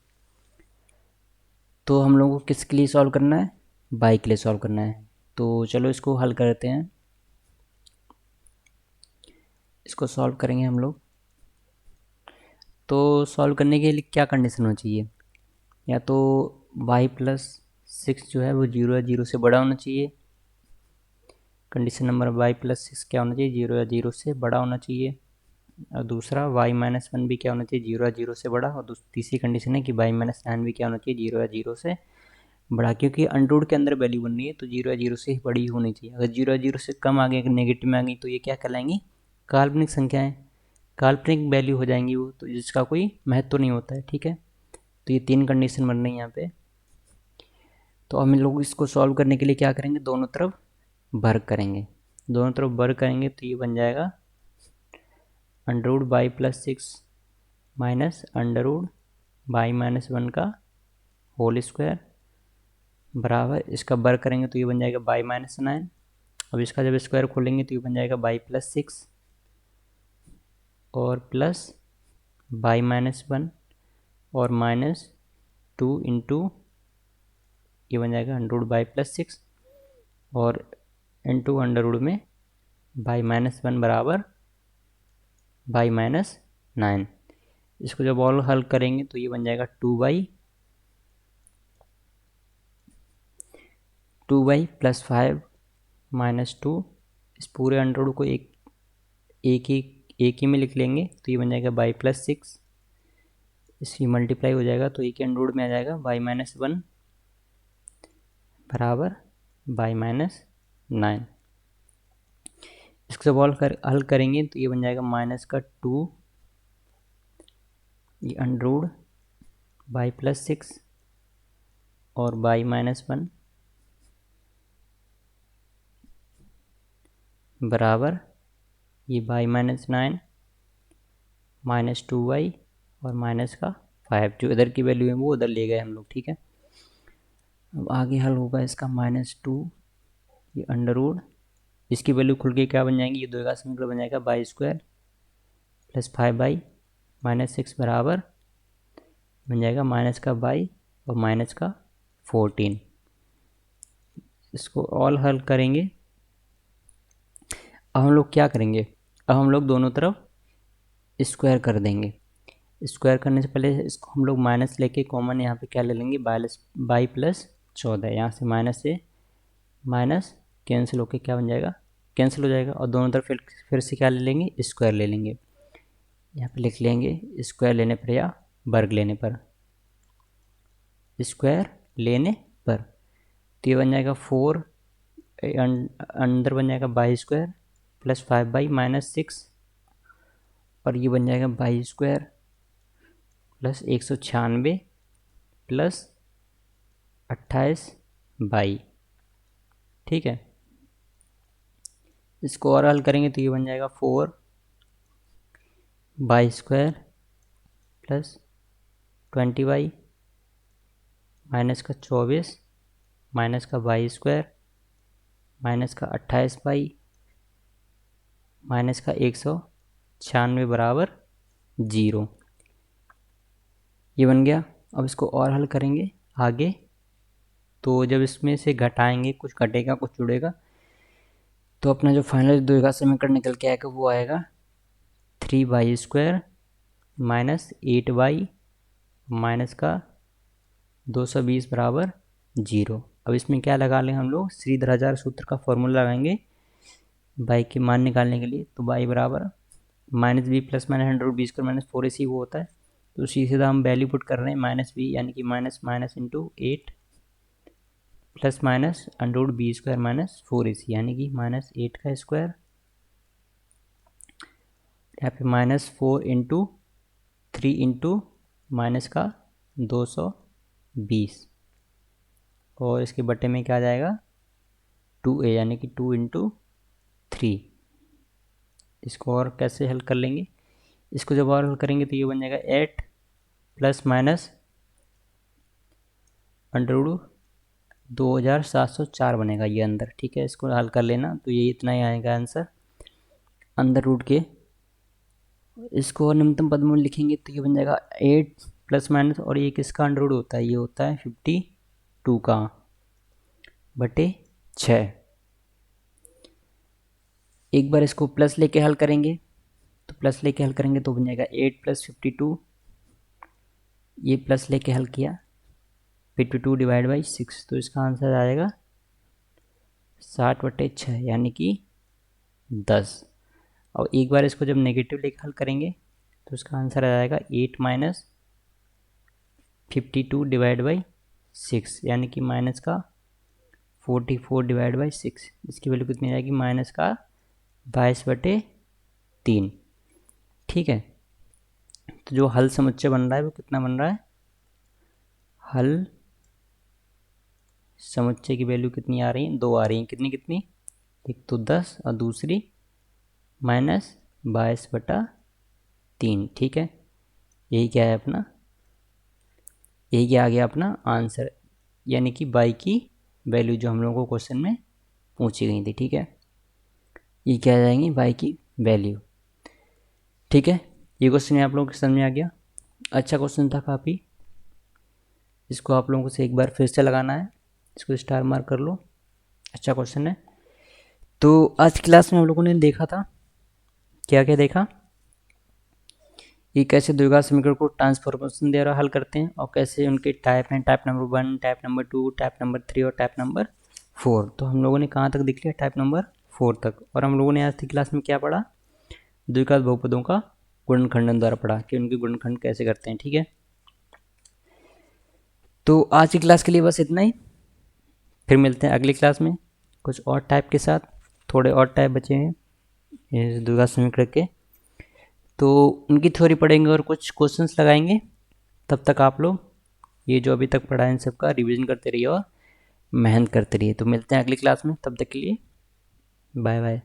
तो हम लोगों को किसके लिए सॉल्व करना है, y के लिए सॉल्व करना है। तो चलो इसको हल करते हैं। इसको सॉल्व करेंगे हम लोग, तो सॉल्व करने के लिए क्या कंडीशन होनी चाहिए, या तो y प्लस 6 जो है वो 0 या 0 से बड़ा होना चाहिए। कंडीशन नंबर y प्लस 6 क्या होना चाहिए, 0 या 0 से बड़ा होना चाहिए। और दूसरा y माइनस 1 भी क्या होना चाहिए, 0 या 0 से बड़ा। और तीसरी कंडीशन है कि y माइनस 9 भी क्या होना चाहिए, 0 या 0 से बड़ा। क्योंकि अंडर रूट के अंदर वैल्यू बन रही है तो 0 या 0 से ही बड़ी होनी चाहिए। अगर 0 या 0 से कम आ गई, अगर नेगेटिव में आ गई, तो ये क्या कहलाएंगी, काल्पनिक संख्याएं, काल्पनिक वैल्यू हो जाएंगी वो, तो जिसका कोई महत्व नहीं होता है। ठीक है, तो ये 3 कंडीशन बन रही है यहाँ पे। तो हम लोग इसको सॉल्व करने के लिए क्या करेंगे, दोनों तरफ वर्ग करेंगे। दोनों तरफ वर्ग करेंगे तो ये बन जाएगा under root by plus 6 minus under root by minus 1 का होल स्क्वायर बराबर, इसका वर्ग करेंगे तो ये बन जाएगा बाई माइनस 9। अब इसका जब स्क्वायर खोलेंगे तो ये बन जाएगा बाई प्लस 6 और प्लस बाई माइनस 1 और माइनस 2 इंटू ये बन जाएगा अंडर रूट बाई प्लस 6 और इंटू अंडर रूट में बाई माइनस 1 बराबर बाई माइनस 9। इसको जब ऑल हल करेंगे तो ये बन जाएगा 2y प्लस 5 माइनस 2। इस पूरे अंडर रूट को एक ही में लिख लेंगे तो ये बन जाएगा बाई प्लस 6। इसकी मल्टीप्लाई हो जाएगा तो एक ही अंडर रूट में आ जाएगा बाई माइनस 1 बराबर बाई माइनस 9। इसको जब हल करेंगे तो ये बन जाएगा माइनस का 2 ये अंडर रूट बाई प्लस 6 और बाई माइनस 1 बराबर ये बाई माइनस 9 माइनस 2y और माइनस का 5। जो इधर की वैल्यू है वो उधर ले गए हम लोग, ठीक है। अब आगे हल होगा इसका -2 ये अंडर रूट, इसकी वैल्यू खुल के क्या बन जाएंगी, ये दो का समीकरण बन जाएगा बाई स्क्वायर प्लस 5 माइनस 6 बराबर बन जाएगा माइनस का बाई और माइनस का 14। इसको ऑल हल करेंगे। अब हम लोग क्या करेंगे, अब हम लोग दोनों तरफ स्क्वायर कर देंगे। स्क्वायर करने से पहले इसको हम लोग माइनस लेके कॉमन यहाँ पे क्या ले लेंगे, बाई प्लस 14। यहाँ से माइनस कैंसिल होके क्या बन जाएगा, कैंसिल हो जाएगा। और दोनों तरफ फिर से क्या ले लेंगे, स्क्वायर ले लेंगे। यहाँ पे लिख लेंगे स्क्वायर लेने पर या वर्ग लेने पर, स्क्वायर लेने पर। तो ये बन जाएगा 4 अंदर बन जाएगा बाई स्क्वायर प्लस 5 माइनस 6 और ये बन जाएगा बाई स्क्वायर प्लस 196 प्लस 28 ठीक है। इसको और हल करेंगे तो ये बन जाएगा 4 बाई स्क्वायर प्लस 20 माइनस का 24 माइनस का बाई स्क्वायर माइनस का 28 माइनस का 196 बराबर 0। ये बन गया। अब इसको और हल करेंगे आगे, तो जब इसमें से घटाएंगे कुछ घटेगा कुछ जुड़ेगा तो अपना जो फाइनल द्विघात समीकरण निकल के आएगा वो आएगा 3y square minus 8y minus का 220 बराबर 0। अब इसमें क्या लगा लें हम लोग, श्रीधराचार्य सूत्र का फॉर्मूला लगाएंगे y के मान निकालने के लिए। तो y बराबर minus B plus minus under root B square minus 4ac वो होता है। तो सीधा हम वैल्यू पुट कर रहे हैं माइनस बी यानी कि minus minus into 8 plus minus under root B square minus 4ac यानी कि माइनस 8 का स्क्वायर, यहाँ पे माइनस 4 इंटू 3 इंटू माइनस का 220 और इसके बटे में क्या आ जाएगा 2a यानी कि 2 इंटू 3। इसको और कैसे हल कर लेंगे, इसको जब और हल करेंगे तो ये बन जाएगा 8 प्लस माइनस अंडर रूट 2704 बनेगा ये अंदर, ठीक है। इसको हल कर लेना तो ये इतना ही आएगा आंसर अंदर रूट के। इसको और निम्नतम पद में लिखेंगे तो ये बन जाएगा 8 प्लस माइनस और ये किसका अंडर रूट होता है, ये होता है 52 का बटे 6। एक बार इसको प्लस लेके हल करेंगे तो प्लस लेके हल करेंगे तो बन जाएगा 8 प्लस 52, ये प्लस लेके हल किया 52 डिवाइड बाई 6 तो इसका आंसर आएगा 60/6 यानी कि 10। और एक बार इसको जब नेगेटिव लेके हल करेंगे तो इसका आंसर आ जाएगा 8 माइनस 52 डिवाइड बाई 6 यानी कि माइनस का 44 डिवाइड बाई 6। इसकी वैल्यू कितनी आएगी, माइनस का 22/3, ठीक है। तो जो हल समुच्चय बन रहा है वो कितना बन रहा है, हल समुच्चय की वैल्यू कितनी आ रही है, 2 आ रही है। कितनी कितनी, एक तो 10 और दूसरी माइनस 22/3, ठीक है। यही क्या है अपना, यही क्या आ गया अपना आंसर, यानी कि y की वैल्यू जो हम लोगों को क्वेश्चन में पूछी गई थी, ठीक है। ये क्या आ जाएंगी y की वैल्यू, ठीक है। ये क्वेश्चन आप लोगों को समझ में आ गया, अच्छा क्वेश्चन था काफ़ी। इसको आप लोगों से एक बार फिर से लगाना है, इसको स्टार मार्क कर लो, अच्छा क्वेश्चन है। तो आज क्लास में हम लोगों ने देखा था क्या क्या देखा, कि कैसे द्विघात समीकरण को ट्रांसफॉर्मेशन द्वारा हल करते हैं और कैसे उनके टाइप हैं, type number 1, type number 2, type number 3 और टाइप नंबर 4। तो हम लोगों ने कहाँ तक देख लिया? टाइप नंबर 4 तक। और हम लोगों ने आज की क्लास में क्या पढ़ा? द्विघात बहुपदों का गुणनखंडन द्वारा पढ़ा कि उनके गुणनखंड कैसे करते हैं। ठीक है, तो आज की क्लास के लिए बस इतना ही। फिर मिलते हैं अगली क्लास में कुछ और टाइप के साथ। थोड़े और टाइप बचे हैं ये द्विघात समीकरण के, तो उनकी थ्योरी पढ़ेंगे और कुछ क्वेश्चंस लगाएंगे। तब तक आप लोग ये जो अभी तक पढ़ा है इन सब का रिवीजन करते रहिए और मेहनत करते रहिए। तो मिलते हैं अगली क्लास में, तब तक के लिए बाय बाय।